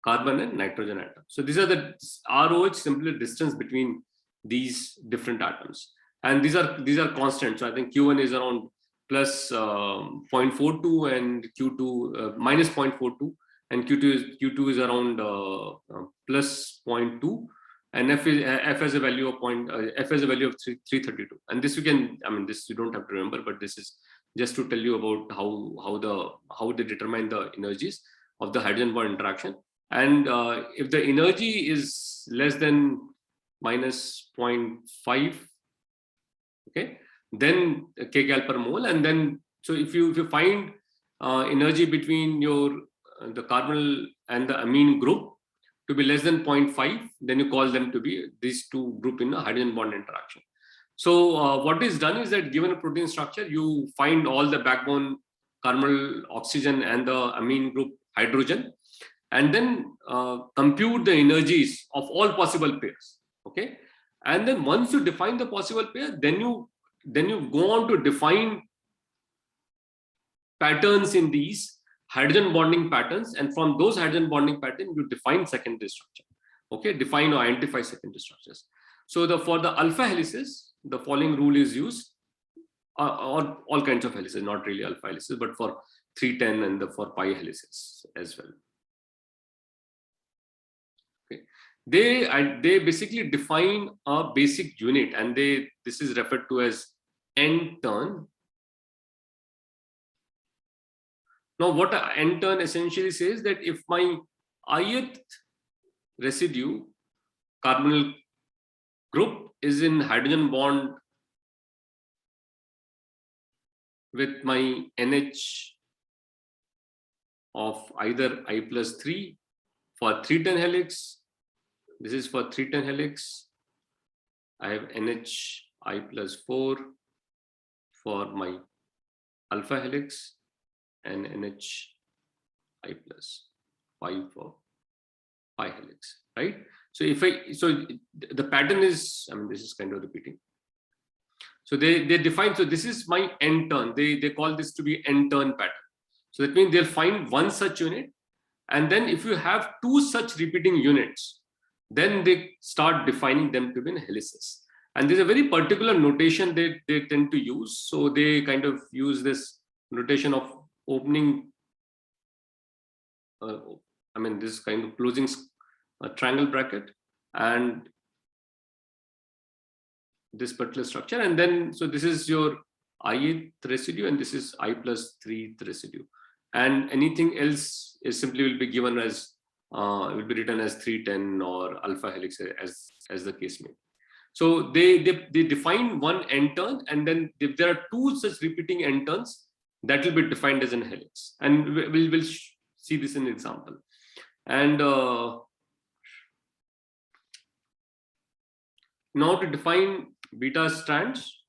carbon and nitrogen atom. So these are the ROH, simply distance between these different atoms, and these are constant. So I think Q1 is around plus 0.42 and Q2 minus 0.42, and Q2 is around plus 0.2, and F has a value of F has a value of 332. And this you can, I mean, this you don't have to remember, but this is just to tell you about how they determine the energies of the hydrogen bond interaction. And if the energy is less than minus 0.5, okay, then kcal per mole, and then so if you find energy between your the carbonyl and the amine group to be less than 0.5, then you call them to be these two group in a hydrogen bond interaction. So what is done is that given a protein structure, you find all the backbone carbonyl oxygen and the amine group hydrogen, and then compute the energies of all possible pairs, okay, and then once you define the possible pair, then you go on to define patterns in these hydrogen bonding patterns, and from those hydrogen bonding patterns you define secondary structure, okay, define or identify secondary structures. So for the alpha helices, the following rule is used, or all kinds of helices, not really alpha helices, but for 310 and for pi helices as well. Okay, they basically define a basic unit, and this is referred to as N-turn. Now, what N-turn essentially says that if my ith residue carbonyl group is in hydrogen bond with my NH of either I plus 3 for 310 helix, this is for 310 helix, I have NH I plus 4 for my alpha helix, and NH I plus 5 for pi helix, right? So the pattern is, I mean, this is kind of repeating. So they define, so this is my N-turn. They call this to be N-turn pattern. So that means they'll find one such unit, and then if you have two such repeating units, then they start defining them to be in helices. And there's a very particular notation they tend to use. So they kind of use this notation of opening, I mean, this kind of closing a triangle bracket and this particular structure, and then so this is your ith residue, and this is I plus 3th residue, and anything else is simply will be given as will be written as 310 or alpha helix as the case may be. So they define one N-turn, and then if there are two such repeating N-turns, that will be defined as an helix, and we'll see this in an example. And now to define beta strands,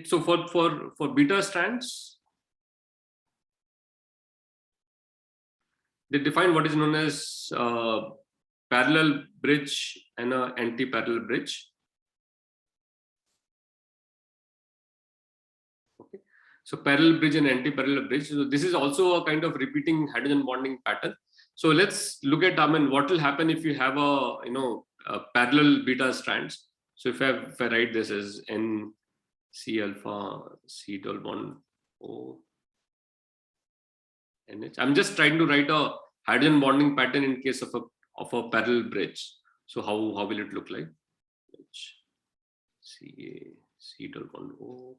So for beta strands, they define what is known as parallel bridge and an anti-parallel bridge. Okay, so parallel bridge and anti-parallel bridge. So this is also a kind of repeating hydrogen bonding pattern. So let's look at, I mean, what will happen if you have a parallel beta strands. So if I write this as N C alpha C double bond O NH. I'm just trying to write a hydrogen bonding pattern in case of a parallel bridge. So how will it look like? H C A C double bond O.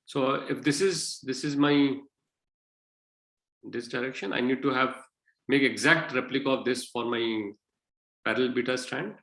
So if this is my this direction, I need to make exact replica of this for my parallel beta strand.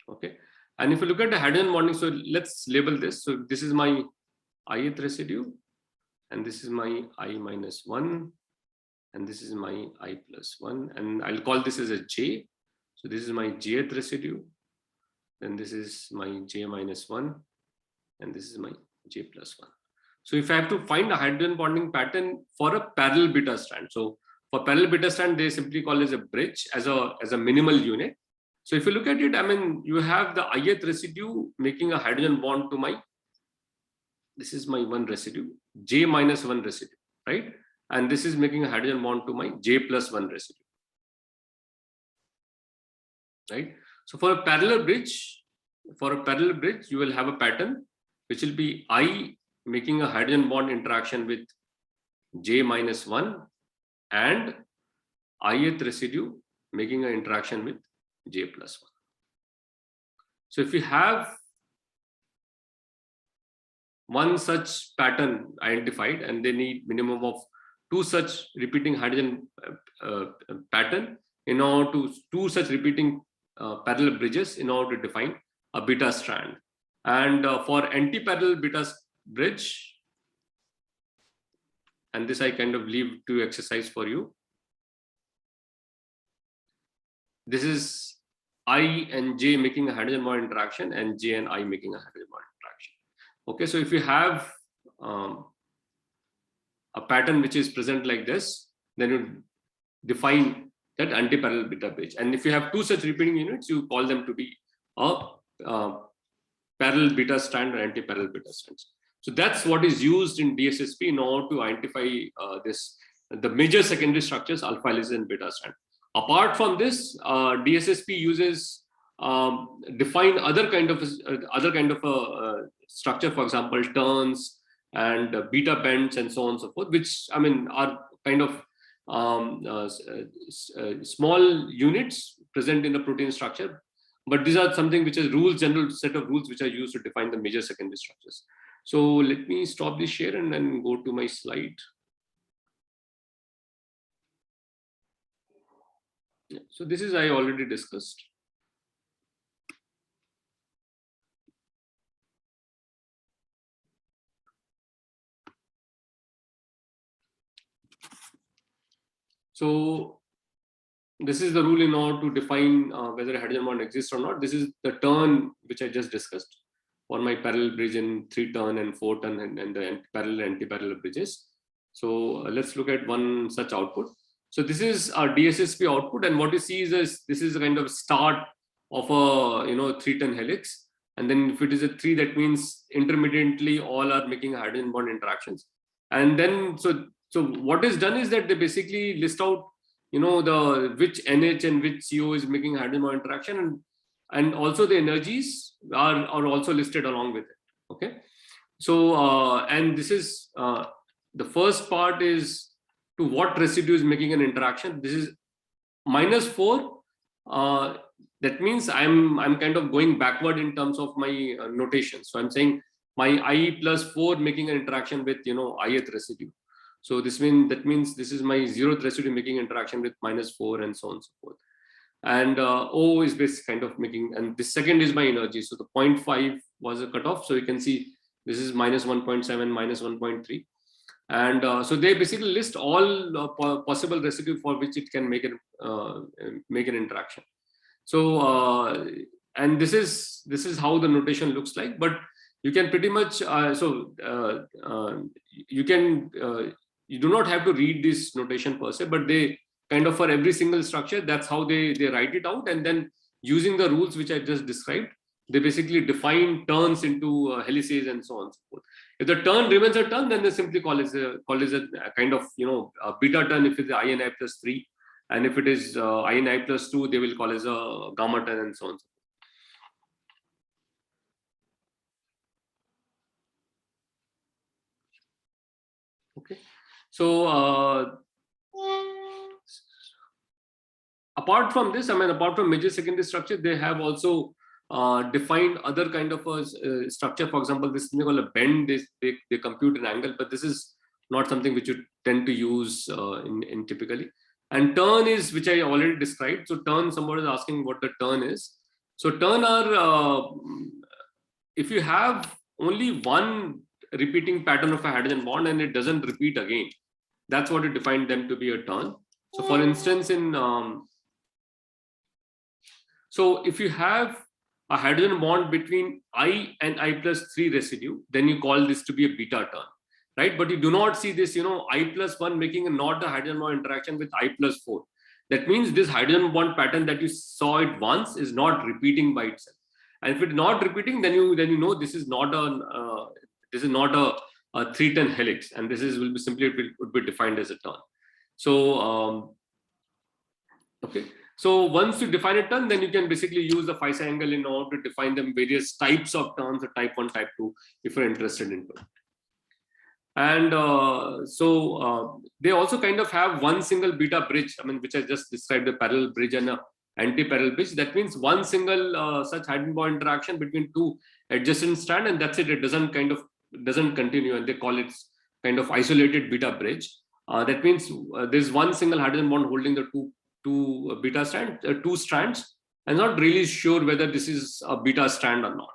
Okay, and if you look at the hydrogen bonding, so let's label this. So this is my ith residue, and this is my I minus 1, and this is my I plus 1, and I'll call this as a J. So this is my jth residue, then this is my J minus 1, and this is my J plus 1. So if I have to find a hydrogen bonding pattern for a parallel beta strand, so for parallel beta strand, they simply call it as a bridge, as a minimal unit. So if you look at it, I mean, you have the ith residue making a hydrogen bond to my, this is my 1 residue, J minus 1 residue, right? And this is making a hydrogen bond to my J plus 1 residue, right? So for a parallel bridge, you will have a pattern which will be I making a hydrogen bond interaction with J minus 1 and ith residue making an interaction with J plus 1. So if you have one such pattern identified and they need minimum of 2 such repeating hydrogen pattern in order to 2 such repeating parallel bridges in order to define a beta strand. And for anti-parallel beta bridge, and this I kind of leave to exercise for you. This is I and J making a hydrogen bond interaction and J and I making a hydrogen bond interaction. Okay, so if you have a pattern which is present like this, then you define that anti-parallel beta bridge. And if you have 2 such repeating units, you call them to be a parallel beta strand or anti-parallel beta strands. So that's what is used in DSSP in order to identify the major secondary structures, alpha helices and beta strand. Apart from this, DSSP uses define other kind of structure, for example, turns and beta bends and so on and so forth, which I mean are kind of small units present in the protein structure, but these are something which is general set of rules which are used to define the major secondary structures. So let me stop this share and then go to my slide. Yeah, so this is I already discussed. So this is the rule in order to define whether a hydrogen bond exists or not. This is the turn which I just discussed for my parallel bridge in 3 turn and 4 turn and the parallel anti-parallel bridges. So let's look at one such output. So this is our DSSP output, and what you see is this is a kind of start of a 3 turn helix, and then if it is a 3, that means intermittently all are making hydrogen bond interactions. And then so what is done is that they basically list out which NH and which CO is making hydrogen bond interaction, and also the energies are also listed along with it. Okay, so and this is the first part is to what residue is making an interaction. This is -4 that means I'm kind of going backward in terms of my notation. So I'm saying my I plus 4 making an interaction with ith residue. So that means this is my 0th residue making interaction with -4 and so on and so forth. And O is this kind of making, and this second is my energy. So the 0.5 was a cutoff. So you can see this is -1.7, -1.3. And so they basically list all possible residue for which it can make an interaction. So and this is how the notation looks like. But you can pretty much you do not have to read this notation per se, but they kind of, for every single structure, that's how they write it out. And then using the rules which I just described, they basically define turns into helices and so on and so forth. If the turn remains a turn, then they simply call it a kind of a beta turn if it's I and I plus 3, and if it is I and I plus 2, they will call it a gamma turn and so on and so forth. Okay, so apart from this, apart from major secondary structure, they have also defined other kind of a structure. For example, this thing called a bend. They compute an angle, but this is not something which you tend to use in typically. And turn is, which I already described. So turn, somebody is asking what the turn is. So turn are, if you have only one repeating pattern of a hydrogen bond and it doesn't repeat again, that's what it defined them to be a turn. So for instance, so if you have a hydrogen bond between I and I plus 3 residue, then you call this to be a beta turn, right? But you do not see this, I plus 1 making not a hydrogen bond interaction with I plus 4. That means this hydrogen bond pattern that you saw it once is not repeating by itself. And if it's not repeating, then you know this is not a 3-10 helix, and this will be defined as a turn. So okay. So once you define a turn, then you can basically use the phi psi angle in order to define them various types of turns, or type 1, type 2, if you're interested in it. And they also kind of have one single beta bridge, which I just described, a parallel bridge and a anti-parallel bridge. That means one single such hydrogen bond interaction between two adjacent strands, and that's it. It doesn't continue, and they call it kind of isolated beta bridge. That means there's one single hydrogen bond holding the two beta strands, two strands. I'm not really sure whether this is a beta strand or not.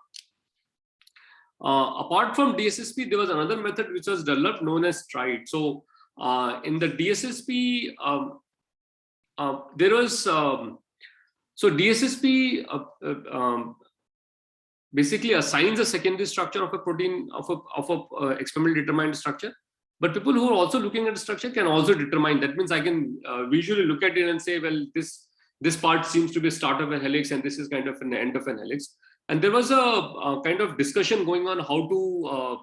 Apart from DSSP, there was another method which was developed known as stride. So in the DSSP, there was so DSSP basically assigns a secondary structure of a protein of a experimentally determined structure. But people who are also looking at the structure can also determine. That means I can visually look at it and say, well, this part seems to be a start of a helix, and this is kind of an end of an helix. And there was a kind of discussion going on how to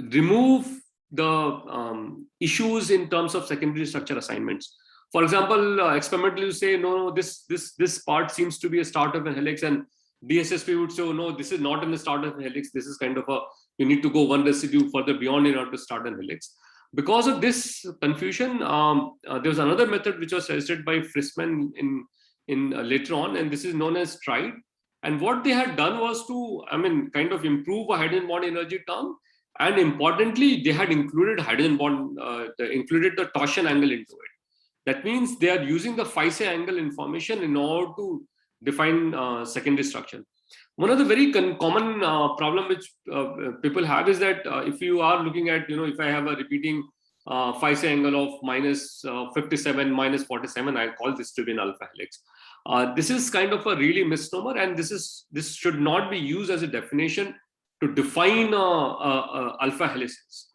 remove the issues in terms of secondary structure assignments. For example, experimentally you say, no, this part seems to be a start of a helix, and DSSP would say, oh, no, this is not in the start of a helix. This is kind of you need to go one residue further beyond in order to start an helix. Because of this confusion, there was another method which was suggested by Frisman in later on, and this is known as stride. And what they had done was to, kind of improve a hydrogen bond energy term, and importantly, they had included hydrogen bond, included the torsion angle into it. That means they are using the phi psi angle information in order to define secondary structure. One of the very common problem which people have is that if you are looking at, if I have a repeating phi psi angle of -57, -47, I call this to be an alpha helix. This is kind of a really misnomer, and this should not be used as a definition to define alpha helices.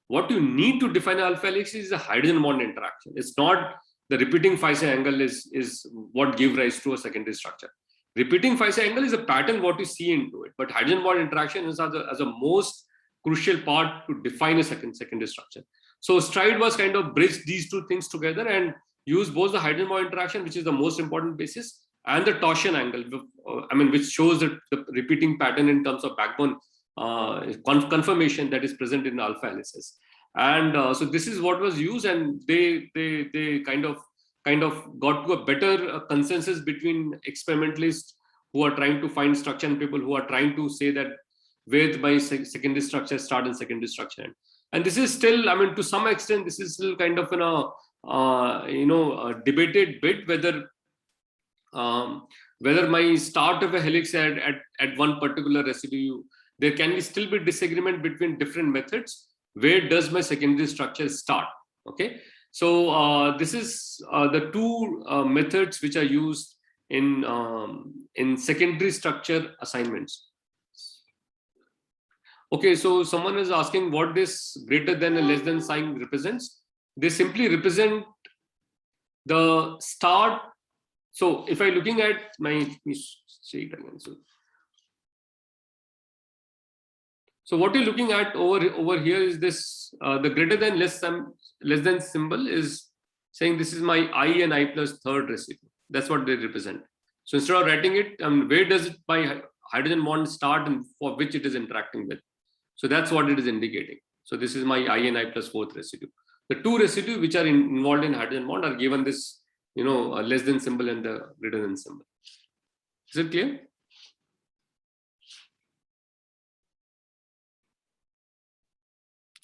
What you need to define alpha helix is a hydrogen bond interaction. It's not the repeating phi psi angle is what gives rise to a secondary structure. Repeating phi psi angle is a pattern what you see into it, but hydrogen bond interaction is as a most crucial part to define a secondary structure. So stride was kind of bridge these two things together and use both the hydrogen bond interaction, which is the most important basis, and the torsion angle, which shows that the repeating pattern in terms of backbone conformation that is present in alpha helices. And so this is what was used, and they kind of kind of got to a better consensus between experimentalists who are trying to find structure and people who are trying to say that where my secondary structure start and secondary structure end. And this is still, I mean, to some extent, this is still kind of in a debated bit whether my start of a helix at one particular residue, there can be still be disagreement between different methods. Where does my secondary structure start? Okay, so this is the two methods which are used in secondary structure assignments. Okay, so someone is asking what this greater than and less than sign represents. They simply represent the start. So if I'm looking at my, let me say it again. So what you're looking at over here is this, the greater than less than symbol is saying this is my I and I plus third residue. That's what they represent. So instead of writing it, where does it my hydrogen bond start and for which it is interacting with? So that's what it is indicating. So this is my I and I plus fourth residue. The two residues which are involved in hydrogen bond are given this, less than symbol and the greater than symbol. Is it clear?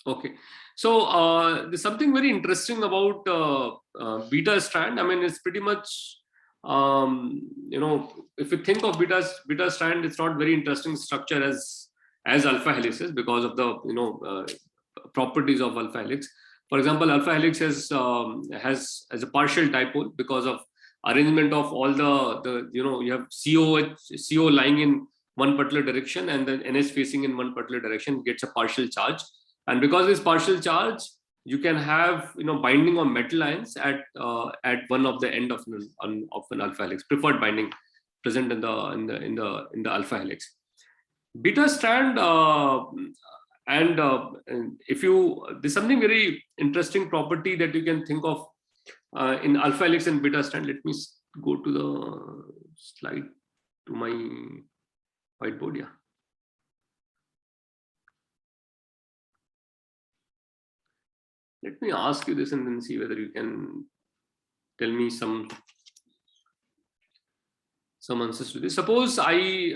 Okay, so there's something very interesting about beta strand. I mean, it's pretty much, if you think of beta strand, it's not very interesting structure as alpha helices because of the properties of alpha helix. For example, alpha helix has a partial dipole because of arrangement of all the you have CO lying in one particular direction and then NH facing in one particular direction gets a partial charge. And because this partial charge, you can have binding on metal ions at one of the end of an alpha helix, preferred binding present in the alpha helix. Beta strand if there's something very interesting property that you can think of in alpha helix and beta strand. Let me go to the slide to my whiteboard. Yeah. Let me ask you this and then see whether you can tell me some answers to this. Suppose I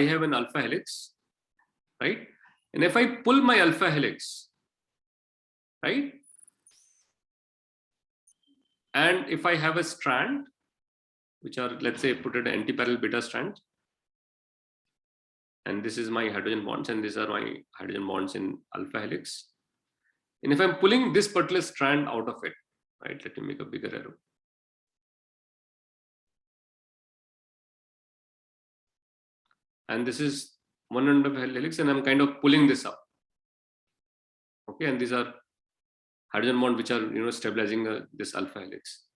have an alpha helix, right? And if I pull my alpha helix, right? And if I have a strand, which are, let's say, put it anti-parallel beta strand, and this is my hydrogen bonds, and these are my hydrogen bonds in alpha helix. And if I'm pulling this particular strand out of it, right? Let me make a bigger arrow. And this is one end of helix, and I'm kind of pulling this up. Okay, and these are hydrogen bonds which are stabilizing this alpha helix,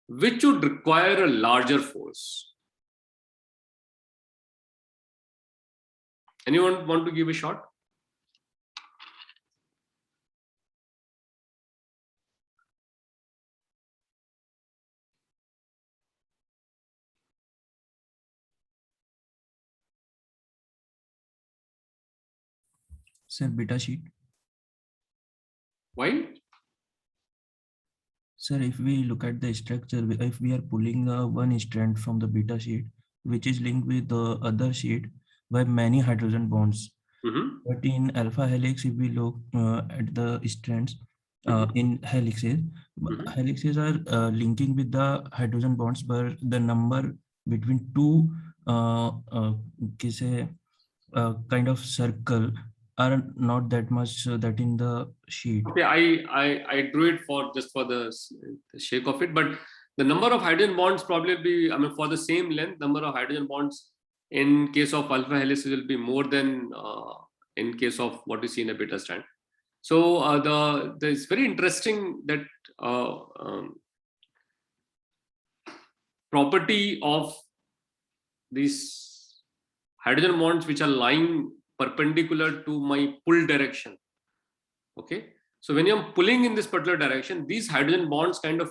which would require a larger force. Anyone want to give a shot? Sir, beta sheet. Why? Sir, if we look at the structure, if we are pulling one strand from the beta sheet, which is linked with the other sheet by many hydrogen bonds. But in alpha helix, if we look at the strands in helixes, helixes are linking with the hydrogen bonds, but the number between two kind of circle are not that much that in the sheet. Okay, I drew it for the sake of it, but the number of hydrogen bonds probably be, for the same length, number of hydrogen bonds in case of alpha helices will be more than in case of what we see in a beta strand. So it's very interesting that property of these hydrogen bonds which are lying perpendicular to my pull direction. Okay, so when you're pulling in this particular direction, these hydrogen bonds kind of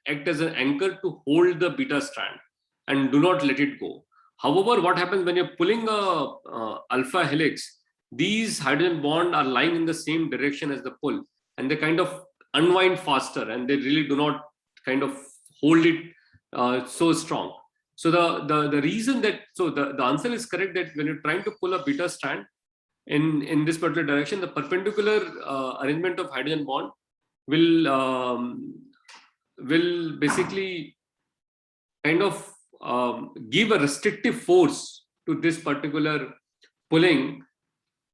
act as an anchor to hold the beta strand and do not let it go. However, what happens when you're pulling a alpha helix, these hydrogen bonds are lying in the same direction as the pull, and they kind of unwind faster, and they really do not kind of hold it so strong. So the reason that, so the answer is correct, that when you're trying to pull a beta strand in this particular direction, the perpendicular arrangement of hydrogen bond will basically kind of give a restrictive force to this particular pulling,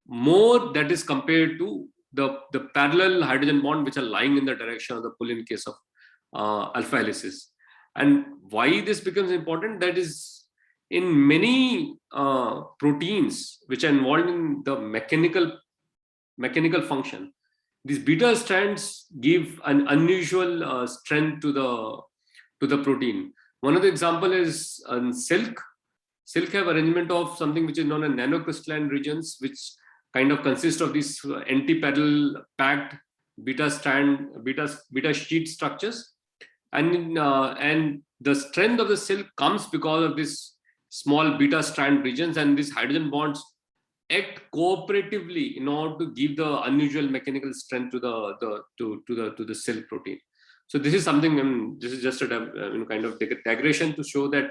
more that is compared to the parallel hydrogen bond which are lying in the direction of the pull in case of alpha helices. And why this becomes important, that is, in many proteins which are involved in the mechanical function, these beta strands give an unusual strength to the protein. One of the example is silk. Silk have arrangement of something which is known as nanocrystalline regions, which kind of consist of these anti-parallel packed beta sheet structures, and the strength of the silk comes because of this small beta strand regions, and these hydrogen bonds act cooperatively in order to give the unusual mechanical strength to the silk protein. So this is something, this is just a kind of digression to show that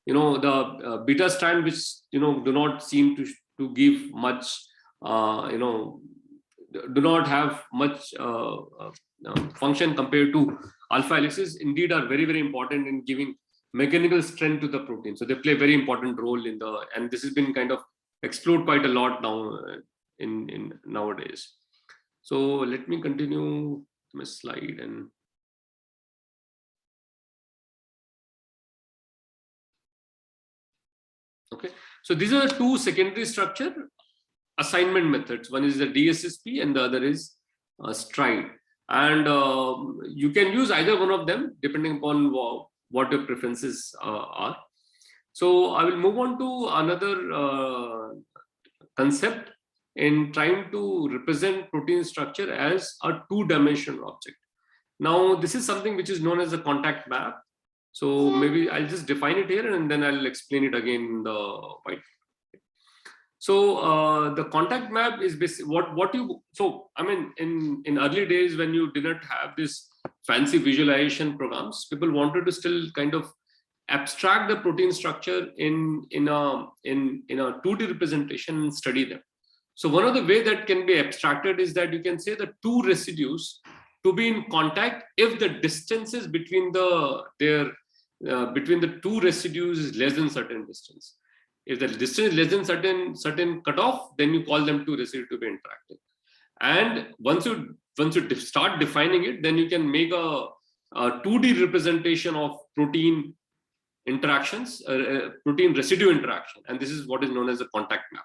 the beta strand which do not seem to give much do not have much function compared to alpha helices, indeed are very, very important in giving mechanical strength to the protein. So they play a very important role in and this has been kind of explored quite a lot now in nowadays. So let me continue my slide. And okay, so these are the two secondary structure assignment methods. One is the DSSP and the other is STRIDE, and you can use either one of them depending upon what your preferences are. So I will move on to another concept in trying to represent protein structure as a two-dimensional object. Now this is something which is known as a contact map. So maybe I'll just define it here and then I'll explain it again in the white. So the contact map is basically what you, so I mean in early days when you did not have this fancy visualization programs, people wanted to still kind of abstract the protein structure in a 2D representation and study them. So one of the way that can be abstracted is that you can say the two residues to be in contact if the distances between the two residues is less than certain distance. If the distance is less than certain cutoff, then you call them two residues to be interacting. And once you start defining it, then you can make a 2D representation of protein interactions, protein residue interaction, and this is what is known as a contact map.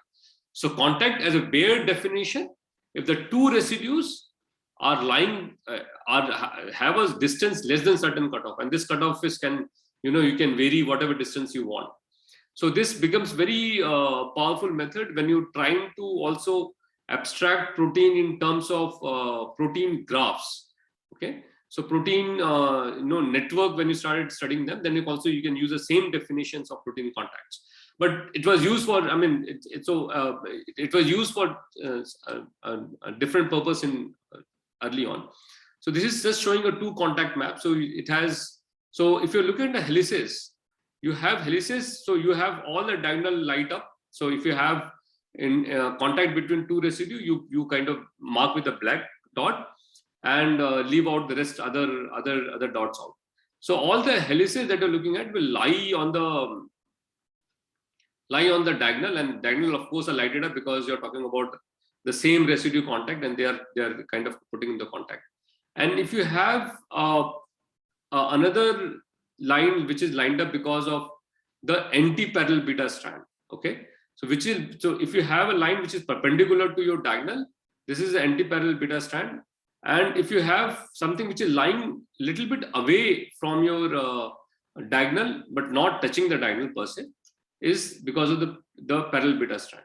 So contact as a bare definition, if the two residues are lying have a distance less than certain cutoff, and this cutoff is you can vary whatever distance you want. So this becomes very powerful method when you're trying to also abstract protein in terms of protein graphs. Okay, so protein network, when you started studying them, then you can use the same definitions of protein contacts. But it was used for, I mean, it was used for a different purpose in early on. So this is just showing a two contact map. So it has, so if you're looking at the helices, you have helices, so you have all the diagonal light up. So if you have in contact between two residue, you kind of mark with a black dot and leave out the rest other dots out. So all the helices that you're looking at will lie on the diagonal, and diagonal of course are lighted up because you're talking about the same residue contact and they are kind of putting in the contact. And if you have another line which is lined up because of the anti-parallel beta strand, okay, so if you have a line which is perpendicular to your diagonal, this is the anti-parallel beta strand. And if you have something which is lying a little bit away from your diagonal but not touching the diagonal per se, is because of the parallel beta strand.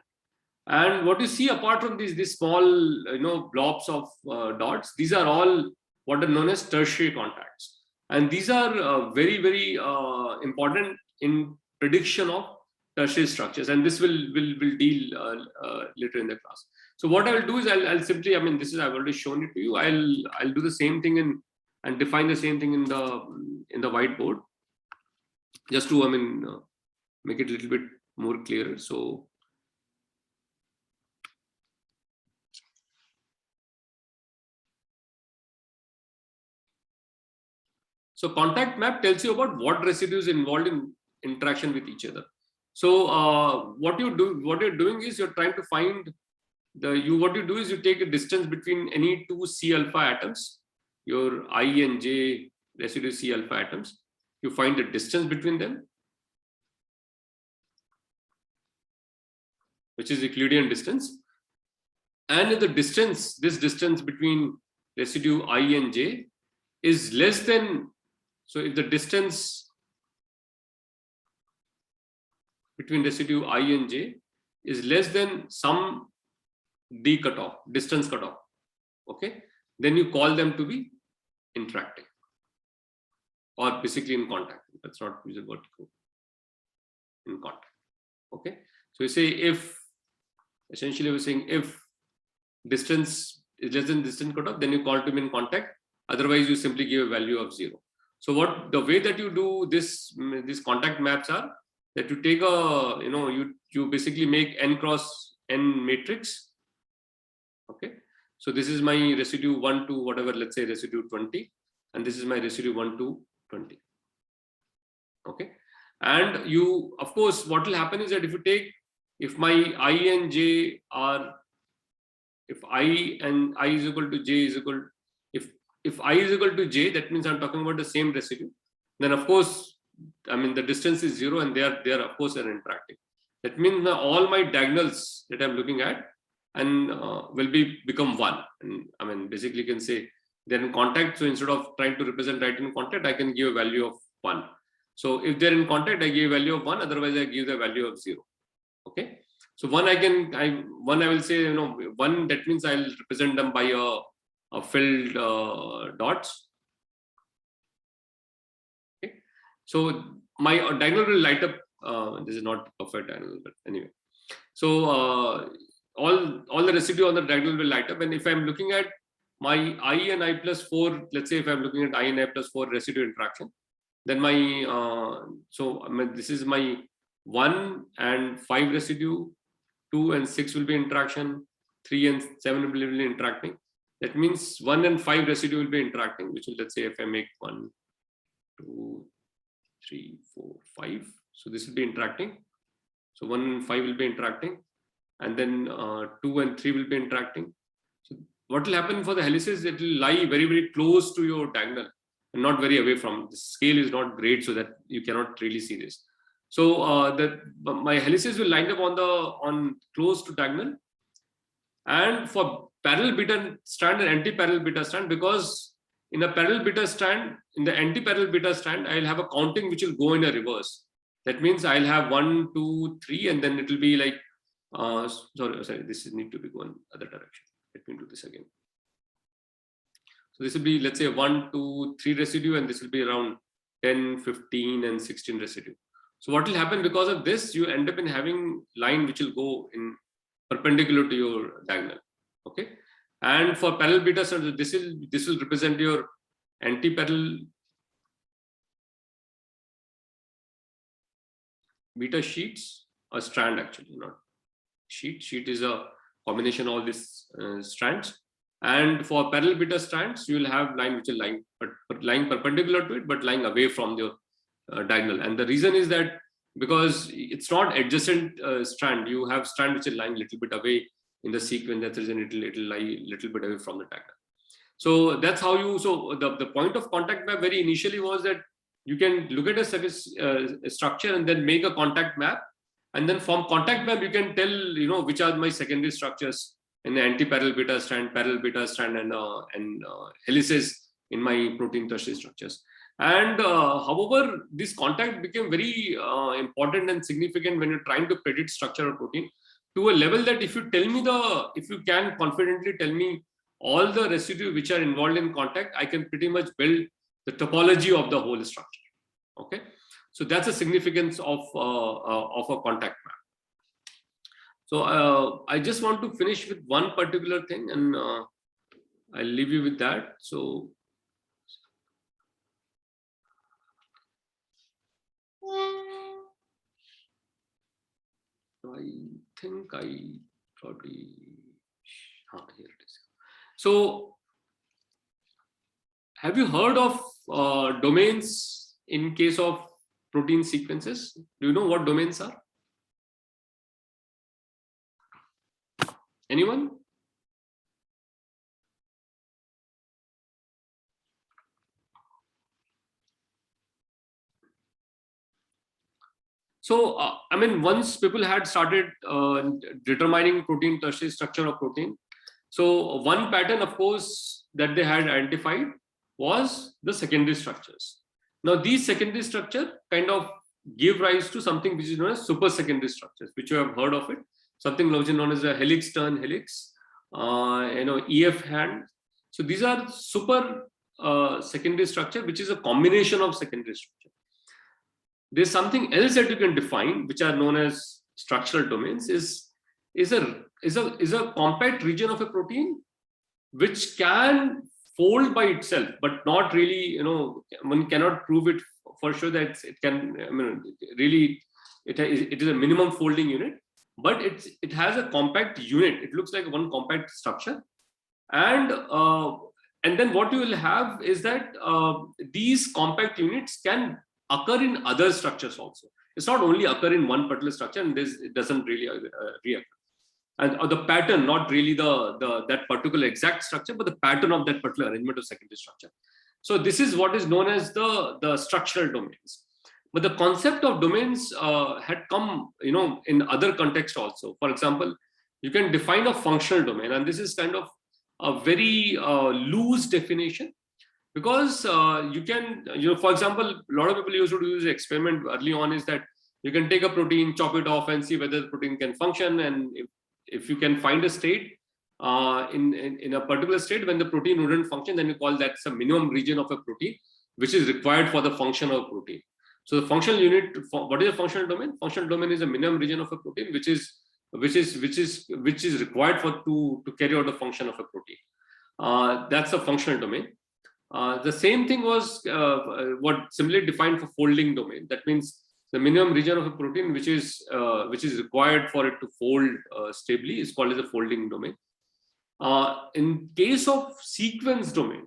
And what you see apart from these small blobs of dots, these are all what are known as tertiary contacts, and these are very, very important in prediction of tertiary structures, and this will deal later in the class. So what I will do is I'll simply, I mean, I've already shown it to you. I'll do the same thing and define the same thing in the whiteboard, just to make it a little bit more clearer. So contact map tells you about what residues involved in interaction with each other. So what you're doing is you're trying to find what you do is you take a distance between any two C alpha atoms, your I and J residue C alpha atoms. You find the distance between them, which is Euclidean distance. And if this distance between residue I and J is less than, so if the distance between residue I and J is less than some D cutoff, distance cutoff, okay, then you call them to be interacting or basically in contact. That's not use a word in contact. Okay, so you say if, essentially we're saying if distance is less than distance cutoff, then you call to be in contact. Otherwise, you simply give a value of 0. So what the way that you do this, these contact maps are that you take a, you basically make n cross n matrix. Okay, so this is my residue 1 to whatever, let's say residue 20, and this is my residue 1 to 20. Okay, and you, of course, what will happen is that if my I and J are, if I and I is equal to J is equal, if I is equal to J, that means I'm talking about the same residue. Then of course, the distance is 0, and they are of course are interacting. That means all my diagonals that I'm looking at and will become 1. And basically you can say they're in contact. So instead of trying to represent right in contact, I can give a value of 1. So if they're in contact, I give a value of 1. Otherwise, I give the value of 0. Okay. So I will say 1. That means I'll represent them by a filled dots. Okay. So my diagonal will light up. This is not perfect diagonal, but anyway. So all the residue on the diagonal will light up. And if I'm looking at my I and I plus 4, let's say if I'm looking at I and I plus 4 residue interaction, then this is my 1 and 5 residue, 2 and 6 will be interaction, 3 and 7 will be interacting. That means 1 and 5 residue will be interacting, which will, let's say if I make 1, 2, 3, 4, 5. So this will be interacting. So 1 and 5 will be interacting. And then 2 and 3 will be interacting. So what will happen for the helices? It will lie very, very close to your diagonal and not very away from. The scale is not great, so that you cannot really see this. So my helices will line up on close to diagonal. And for parallel beta strand and anti-parallel beta strand, because in a parallel beta strand, in the anti-parallel beta strand, I'll have a counting which will go in a reverse. That means I'll have 1, 2, 3, and then it will be like, sorry, this need to be going other direction. Let me do this again. So this will be, let's say 1, 2, 3 residue, and this will be around 10, 15, and 16 residue. So what will happen because of this? You end up in having line which will go in perpendicular to your diagonal. Okay, and for parallel beta strand, this will represent your anti-parallel beta sheets, or strand actually, not sheet. Sheet is a combination of all these strands. And for parallel beta strands, you will have line which will lying perpendicular to it, but lying away from your diagonal. And the reason is that because it's not adjacent strand, you have strand which is lying a little bit away in the sequence. That is, it will lie a little bit away from the diagonal. So that's how you. So the point of contact map very initially was that you can look at a structure and then make a contact map. And then from contact map, you can tell, which are my secondary structures in the anti-parallel beta strand, parallel beta strand, and helices in my protein tertiary structures. And however, this contact became very important and significant when you're trying to predict structure of protein, to a level that if you can confidently tell me all the residue which are involved in contact, I can pretty much build the topology of the whole structure. Okay. So that's the significance of a contact map. So I just want to finish with one particular thing, and I'll leave you with that. So I think I probably, here it is. So have you heard of domains in case of protein sequences? Do you know what domains are? Anyone? So, I mean, once people had started determining protein tertiary structure of protein, so one pattern, of course, that they had identified was the secondary structures. Now, these secondary structure kind of give rise to something which is known as super secondary structures, which you have heard of it. Something known as a helix turn helix, EF hand. So these are super secondary structure, which is a combination of secondary structure. There's something else that you can define, which are known as structural domains, is a compact region of a protein which can fold by itself, but not really, one cannot prove it for sure that it can, really, it is a minimum folding unit, but it has a compact unit. It looks like one compact structure. And then what you will have is that these compact units can occur in other structures also. It's not only occur in one particular structure, and it doesn't really reoccur. And the pattern, not really that particular exact structure, but the pattern of that particular arrangement of secondary structure. So this is what is known as the structural domains. But the concept of domains had come, in other contexts also. For example, you can define a functional domain, and this is kind of a very loose definition, because you can, for example, a lot of people used to do this experiment early on, is that you can take a protein, chop it off, and see whether the protein can function. And if you can find a state in a particular state when the protein wouldn't function, then you call that's a minimum region of a protein which is required for the function of protein. So the functional unit, what is a functional domain? Functional domain is a minimum region of a protein which is required to carry out the function of a protein. That's a functional domain. The same thing was what similarly defined for folding domain. That means the minimum region of a protein which is required for it to fold stably is called as a folding domain. In case of sequence domain,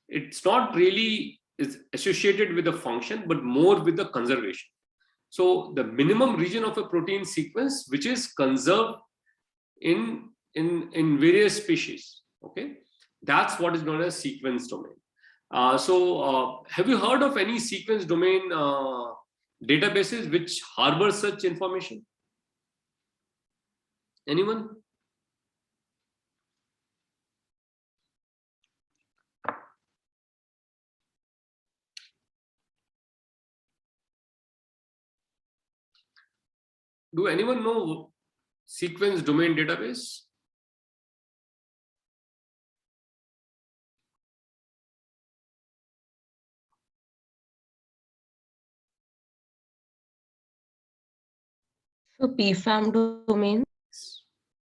it's not really is associated with the function, but more with the conservation. So the minimum region of a protein sequence which is conserved in various species. Okay, that's what is known as sequence domain. So have you heard of any sequence domain databases which harbor such information? Anyone? Do anyone know sequence domain database? So PFAM domain.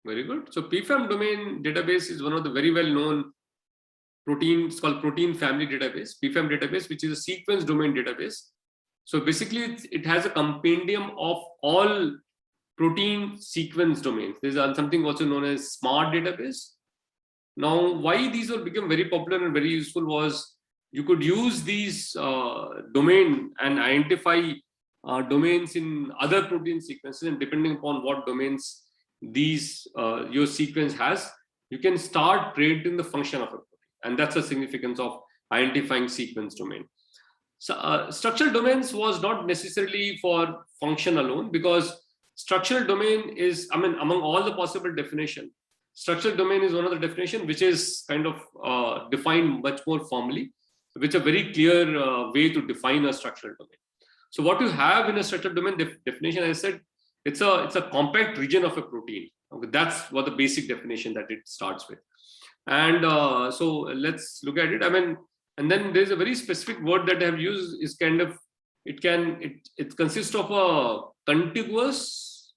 Very good. So PFAM domain database is one of the very well-known proteins, called protein family database, PFAM database, which is a sequence domain database. So basically, it has a compendium of all protein sequence domains. There's something also known as SMART database. Now, why these will become very popular and very useful was you could use these domain and identify domains in other protein sequences, and depending upon what domains these your sequence has, you can start predicting the function of a protein, and that's the significance of identifying sequence domain. So structural domains was not necessarily for function alone, because structural domain is, among all the possible definition, structural domain is one of the definition which is kind of defined much more formally, which is a very clear way to define a structural domain. So what you have in a structural domain definition, as I said, it's a compact region of a protein. Okay, that's what the basic definition that it starts with. And so let's look at it. And then there's a very specific word that I have used, is kind of, it consists of a contiguous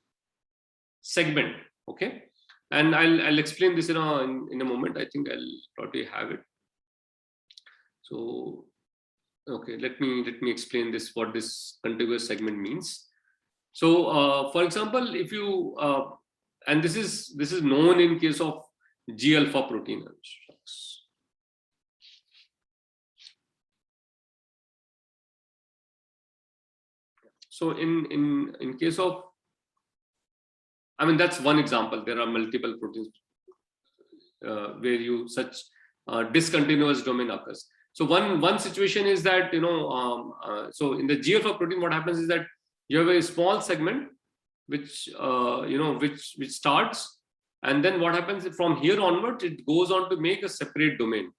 segment. Okay, and I'll explain this in a moment. I think I'll probably have it. So okay, let me explain this, what this contiguous segment means. So, for example, if you and this is known in case of G alpha protein. So in case of, I mean, that's one example. There are multiple proteins where you such discontinuous domain occurs. So one situation is that, so in the G alpha protein, what happens is that you have a small segment which which starts, and then what happens from here onwards, it goes on to make a separate domain,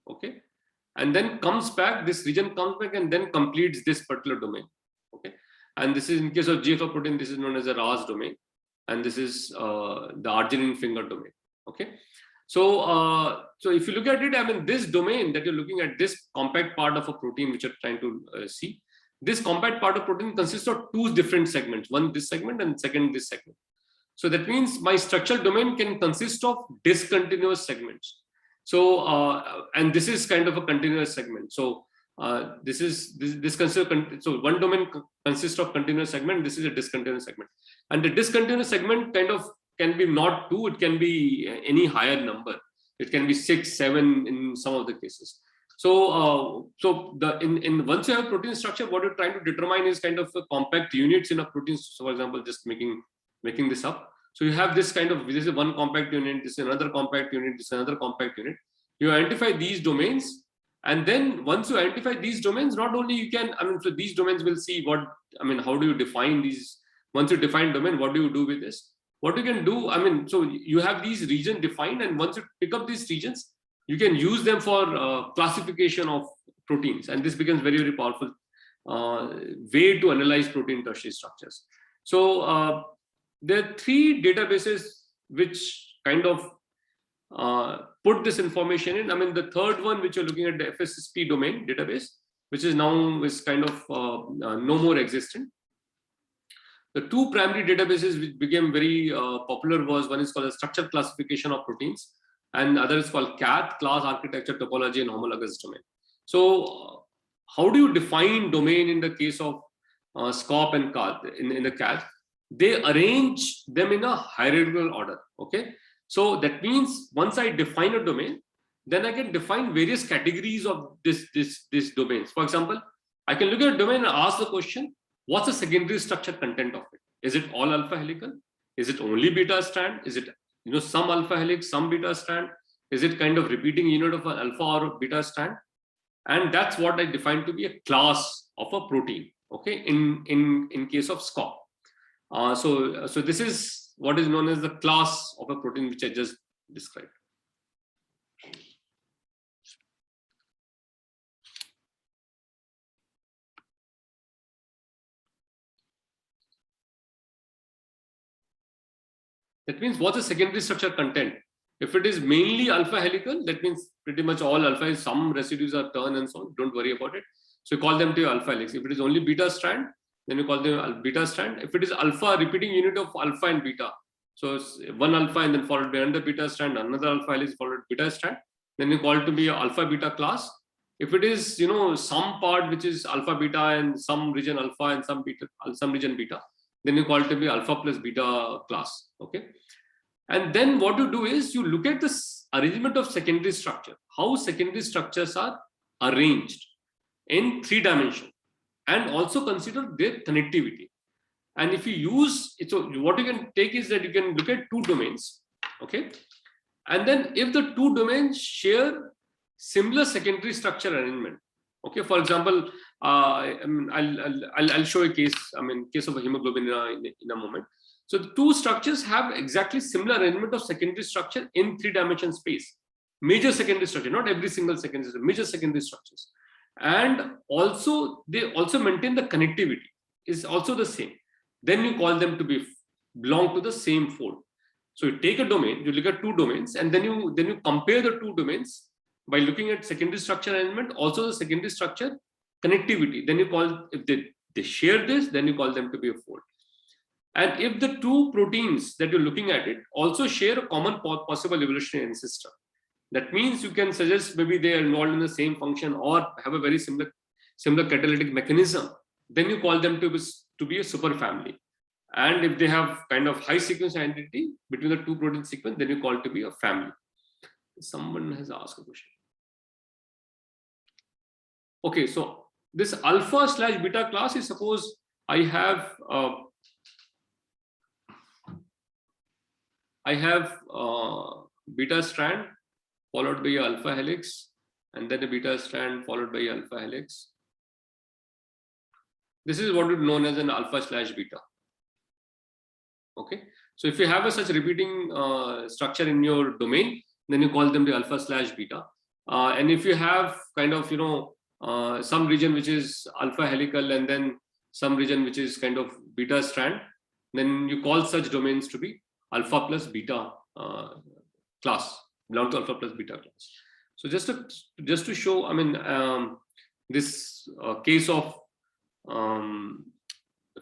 okay, and then comes back, this region comes back and then completes this particular domain, okay. And this is in case of G alpha protein, this is known as a RAS domain, and this is the arginine finger domain, okay. So so if you look at it, I mean, this domain that you're looking at, this compact part of a protein which you're trying to see, this compact part of protein consists of two different segments, one this segment and second this segment. So that means my structural domain can consist of discontinuous segments. So and this is kind of a continuous segment. So this consists, so one domain consists of continuous segment, this is a discontinuous segment, and the discontinuous segment kind of can be not 2, it can be any higher number, it can be 6, 7 in some of the cases. So so the in once you have protein structure, what you're trying to determine is kind of a compact units in a protein. So for example, just making this up, so you have this kind of, this is one compact unit, this is another compact unit, this is another compact unit. You identify these domains, and then once you identify these domains, not only you can, I mean, so these domains will see what, I mean, how do you define these? Once you define domain, what do you do with this? What you can do, I mean, so you have these regions defined, and once you pick up these regions, you can use them for classification of proteins, and this becomes very, very powerful way to analyze protein tertiary structures. So there are 3 databases which kind of put this information in. I mean, the third one, which you're looking at, the FSSP domain database, which is now kind of no more existent. The 2 primary databases which became very popular was, one is called a structure classification of proteins, and other is called CATH, class architecture topology and homologous domain. So how do you define domain in the case of SCOP and CATH? In the CATH, they arrange them in a hierarchical order, okay. So that means once I define a domain, then I can define various categories of this domains. For example, I can look at a domain and ask the question, what's the secondary structure content of it? Is it all alpha helical? Is it only beta strand? Is it, some alpha helix, some beta strand? Is it kind of repeating unit of an alpha or beta strand? And that's what I define to be a class of a protein, okay, in case of SCOP. So this is what is known as the class of a protein, which I just described. That means what's the secondary structure content? If it is mainly alpha helical, that means pretty much all alpha, some residues are turn and so on, don't worry about it. So you call them to alpha helix. If it is only beta strand, then you call them beta strand. If it is alpha, repeating unit of alpha and beta, so it's one alpha and then followed by another beta strand, another alpha helix followed by beta strand, then you call it to be an alpha beta class. If it is, some part which is alpha beta and some region alpha and some beta, some region beta, then you call it to be alpha plus beta class, okay. And then what you do is you look at this arrangement of secondary structure, how secondary structures are arranged in 3 dimensions, and also consider their connectivity. And if you use it, so what you can take is that you can look at 2 domains, okay, and then if the 2 domains share similar secondary structure arrangement, okay. For example, I'll show a case. I mean, case of a hemoglobin in a moment. So the 2 structures have exactly similar arrangement of secondary structure in 3-dimension space. Major secondary structure, not every single secondary structure, major secondary structures. And also, they also maintain the connectivity is also the same. Then you call them to belong to the same fold. So you take a domain, you look at 2 domains, and then you compare the 2 domains by looking at secondary structure arrangement, also the secondary structure connectivity. Then you call, if they share this, then you call them to be a fold. And if the 2 proteins that you're looking at it also share a common possible evolutionary ancestor, that means you can suggest maybe they are involved in the same function or have a very similar catalytic mechanism, then you call them to be a superfamily. And if they have kind of high sequence identity between the two protein sequence, then you call it to be a family. Someone has asked a question. Okay, so this alpha / beta class is, suppose I have beta strand followed by alpha helix, and then a beta strand followed by alpha helix. This is what is known as an alpha / beta. Okay, so if you have a such repeating structure in your domain, then you call them the alpha / beta. And if you have kind of, some region which is alpha helical and then some region which is kind of beta strand, then you call such domains to be alpha plus beta class, belong to alpha plus beta class. So just to show, I mean, this case of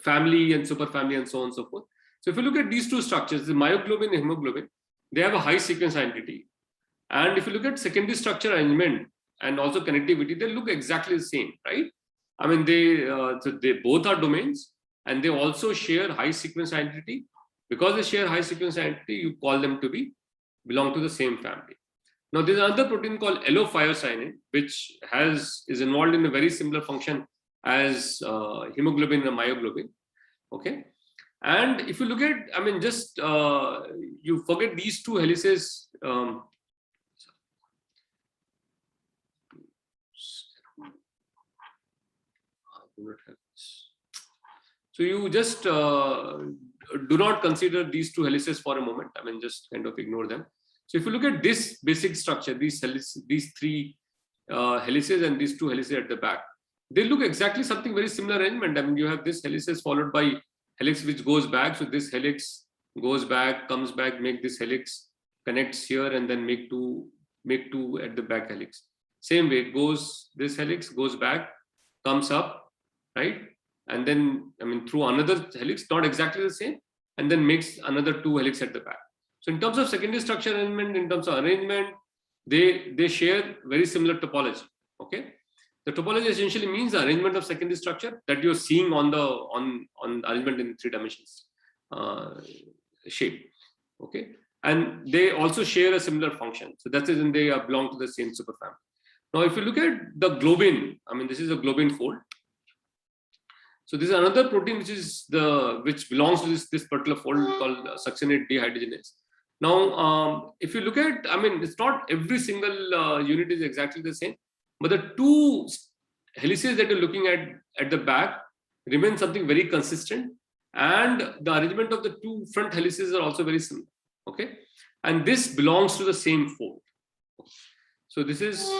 family and superfamily and so on and so forth. So if you look at these two structures, the myoglobin and hemoglobin, they have a high sequence identity. And if you look at secondary structure arrangement and also connectivity, they look exactly the same, right? I mean, so they both are domains, and they also share high sequence identity. Because they share high sequence identity, you call them to belong to the same family. Now, there's another protein called L-phyocyanin, which is involved in a very similar function as hemoglobin and myoglobin. Okay. And if you look at, I mean, just you forget these two helices. So you just do not consider these two helices for a moment. I mean, just kind of ignore them. So if you look at this basic structure, these three helices and these two helices at the back, they look exactly something very similar arrangement. I mean, you have this helices followed by helix which goes back. So this helix goes back, comes back, make this helix, connects here, and then make two at the back helix. Same way it goes, this helix goes back, comes up, right? And then, I mean, through another helix, not exactly the same, and then makes another two helix at the back. So in terms of secondary structure arrangement, in terms of arrangement, they share very similar topology. Okay. The topology essentially means the arrangement of secondary structure that you're seeing on arrangement in 3 dimensions shape. Okay, and they also share a similar function. So that's it, they belong to the same superfamily. Now, if you look at the globin, I mean, this is a globin fold. So this is another protein which belongs to this particular fold called succinate dehydrogenase. Now, if you look at, I mean, it's not every single unit is exactly the same, but the two helices that you're looking at the back remain something very consistent, and the arrangement of the two front helices are also very similar. Okay, and this belongs to the same fold. So this is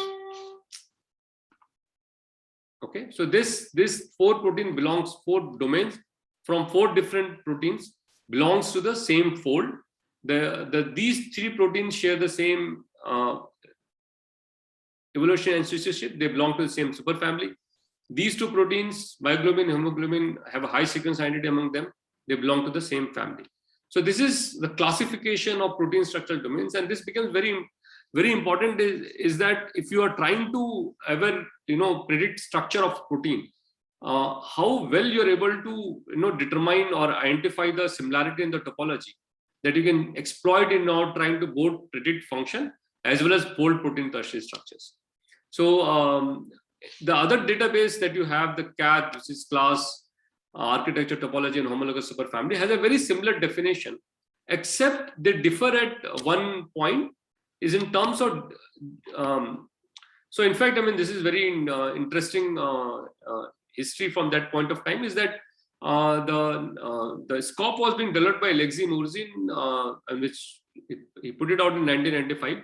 okay. So this 4 domains from 4 different proteins belongs to the same fold. These 3 proteins share the same evolution and species. They belong to the same superfamily. These 2 proteins, myoglobin and hemoglobin, have a high sequence identity among them. They belong to the same family. So this is the classification of protein structural domains, and this becomes very, very important. Is that if you are trying to ever predict structure of protein, how well you're able to determine or identify the similarity in the topology that you can exploit in now trying to both predict function as well as fold protein tertiary structures. So the other database that you have, the CAT, which is class architecture, topology, and homologous superfamily, has a very similar definition, except they differ at one point, is in terms of so in fact, I mean, this is very interesting history from that point of time, is that the SCOP was being developed by Alexei Murzin, which he put it out in 1995.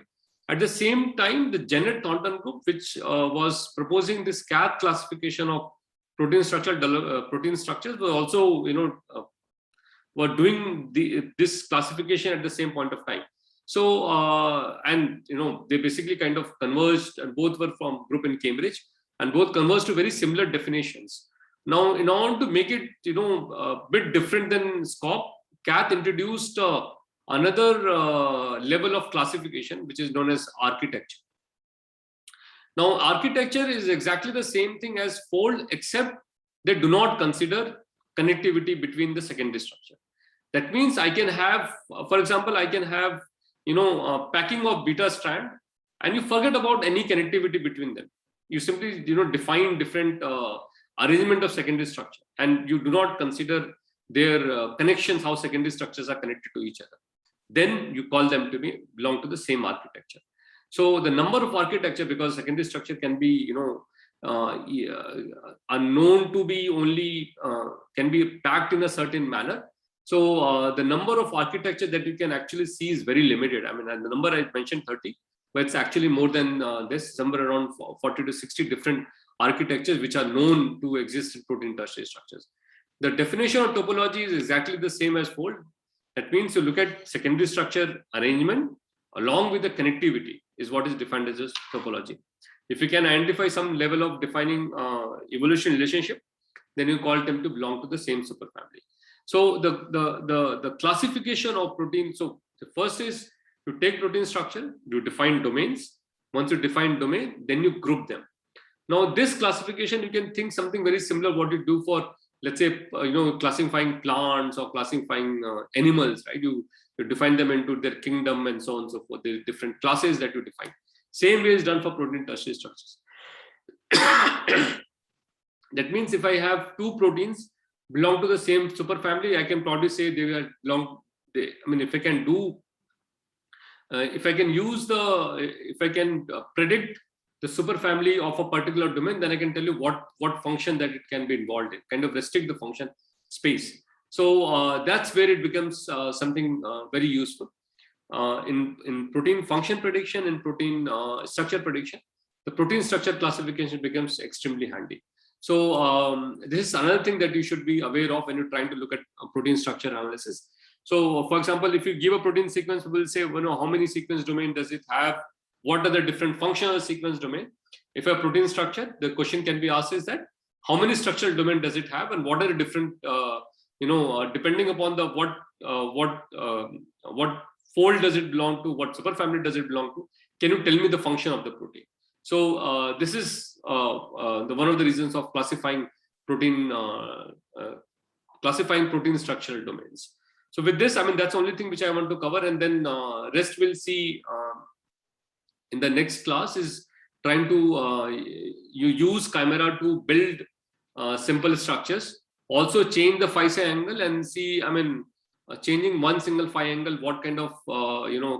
At the same time, the Janet Thornton group, which was proposing this CAT classification of protein structures, was also were doing this classification at the same point of time. So and they basically kind of converged, and both were from group in Cambridge, and both converged to very similar definitions. Now, in order to make it a bit different than SCOP, CAT introduced another level of classification, which is known as architecture. Now, architecture is exactly the same thing as fold, except they do not consider connectivity between the secondary structure. That means I can have, for example, I can have, packing of beta strand, and you forget about any connectivity between them. You simply, define different arrangement of secondary structure, and you do not consider their connections, how secondary structures are connected to each other. Then you call them to belong to the same architecture. So the number of architecture, because secondary structure can be, are known to be only, can be packed in a certain manner. So the number of architecture that you can actually see is very limited. I mean, the number I mentioned 30, but it's actually more than this, somewhere around 40 to 60 different architectures which are known to exist in protein tertiary structures. The definition of topology is exactly the same as fold. That means you look at secondary structure arrangement along with the connectivity is what is defined as topology. If you can identify some level of defining evolution relationship, then you call them to belong to the same superfamily. So the classification of protein. So the first is you take protein structure, you define domains. Once you define domain, then you group them. Now this classification, you can think something very similar what you do for, let's say, classifying plants or classifying animals, right? You define them into their kingdom and so on and so forth. There are different classes that you define. Same way is done for protein tertiary structures. That means if I have two proteins belong to the same superfamily, I can probably say they will belong. I mean, if I can do, if I can predict the superfamily of a particular domain, then I can tell you what function that it can be involved in, kind of restrict the function space. So that's where it becomes something very useful. In protein function prediction and protein structure prediction, the protein structure classification becomes extremely handy. So this is another thing that you should be aware of when you're trying to look at protein structure analysis. So for example, if you give a protein sequence, we'll say, how many sequence domain does it have? What are the different functional sequence domain? If a protein structure, the question can be asked is that how many structural domain does it have, and what are the different, depending upon the what fold does it belong to, what superfamily does it belong to? Can you tell me the function of the protein? So this is one of the reasons of classifying protein structural domains. So with this, I mean, that's the only thing which I want to cover, and then rest we'll see in the next class is trying to you use Chimera to build simple structures. Also change the phi psi angle and see, I mean, changing one single phi angle, what kind of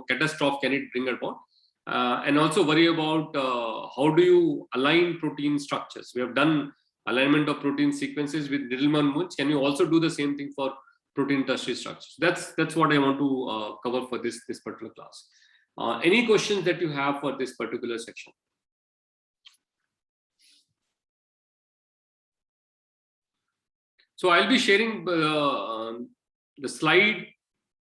catastrophe can it bring about? And also worry about how do you align protein structures. We have done alignment of protein sequences with Needleman-Munch. Can you also do the same thing for protein tertiary structures? That's what I want to cover for this particular class. Any questions that you have for this particular section? So I'll be sharing the slide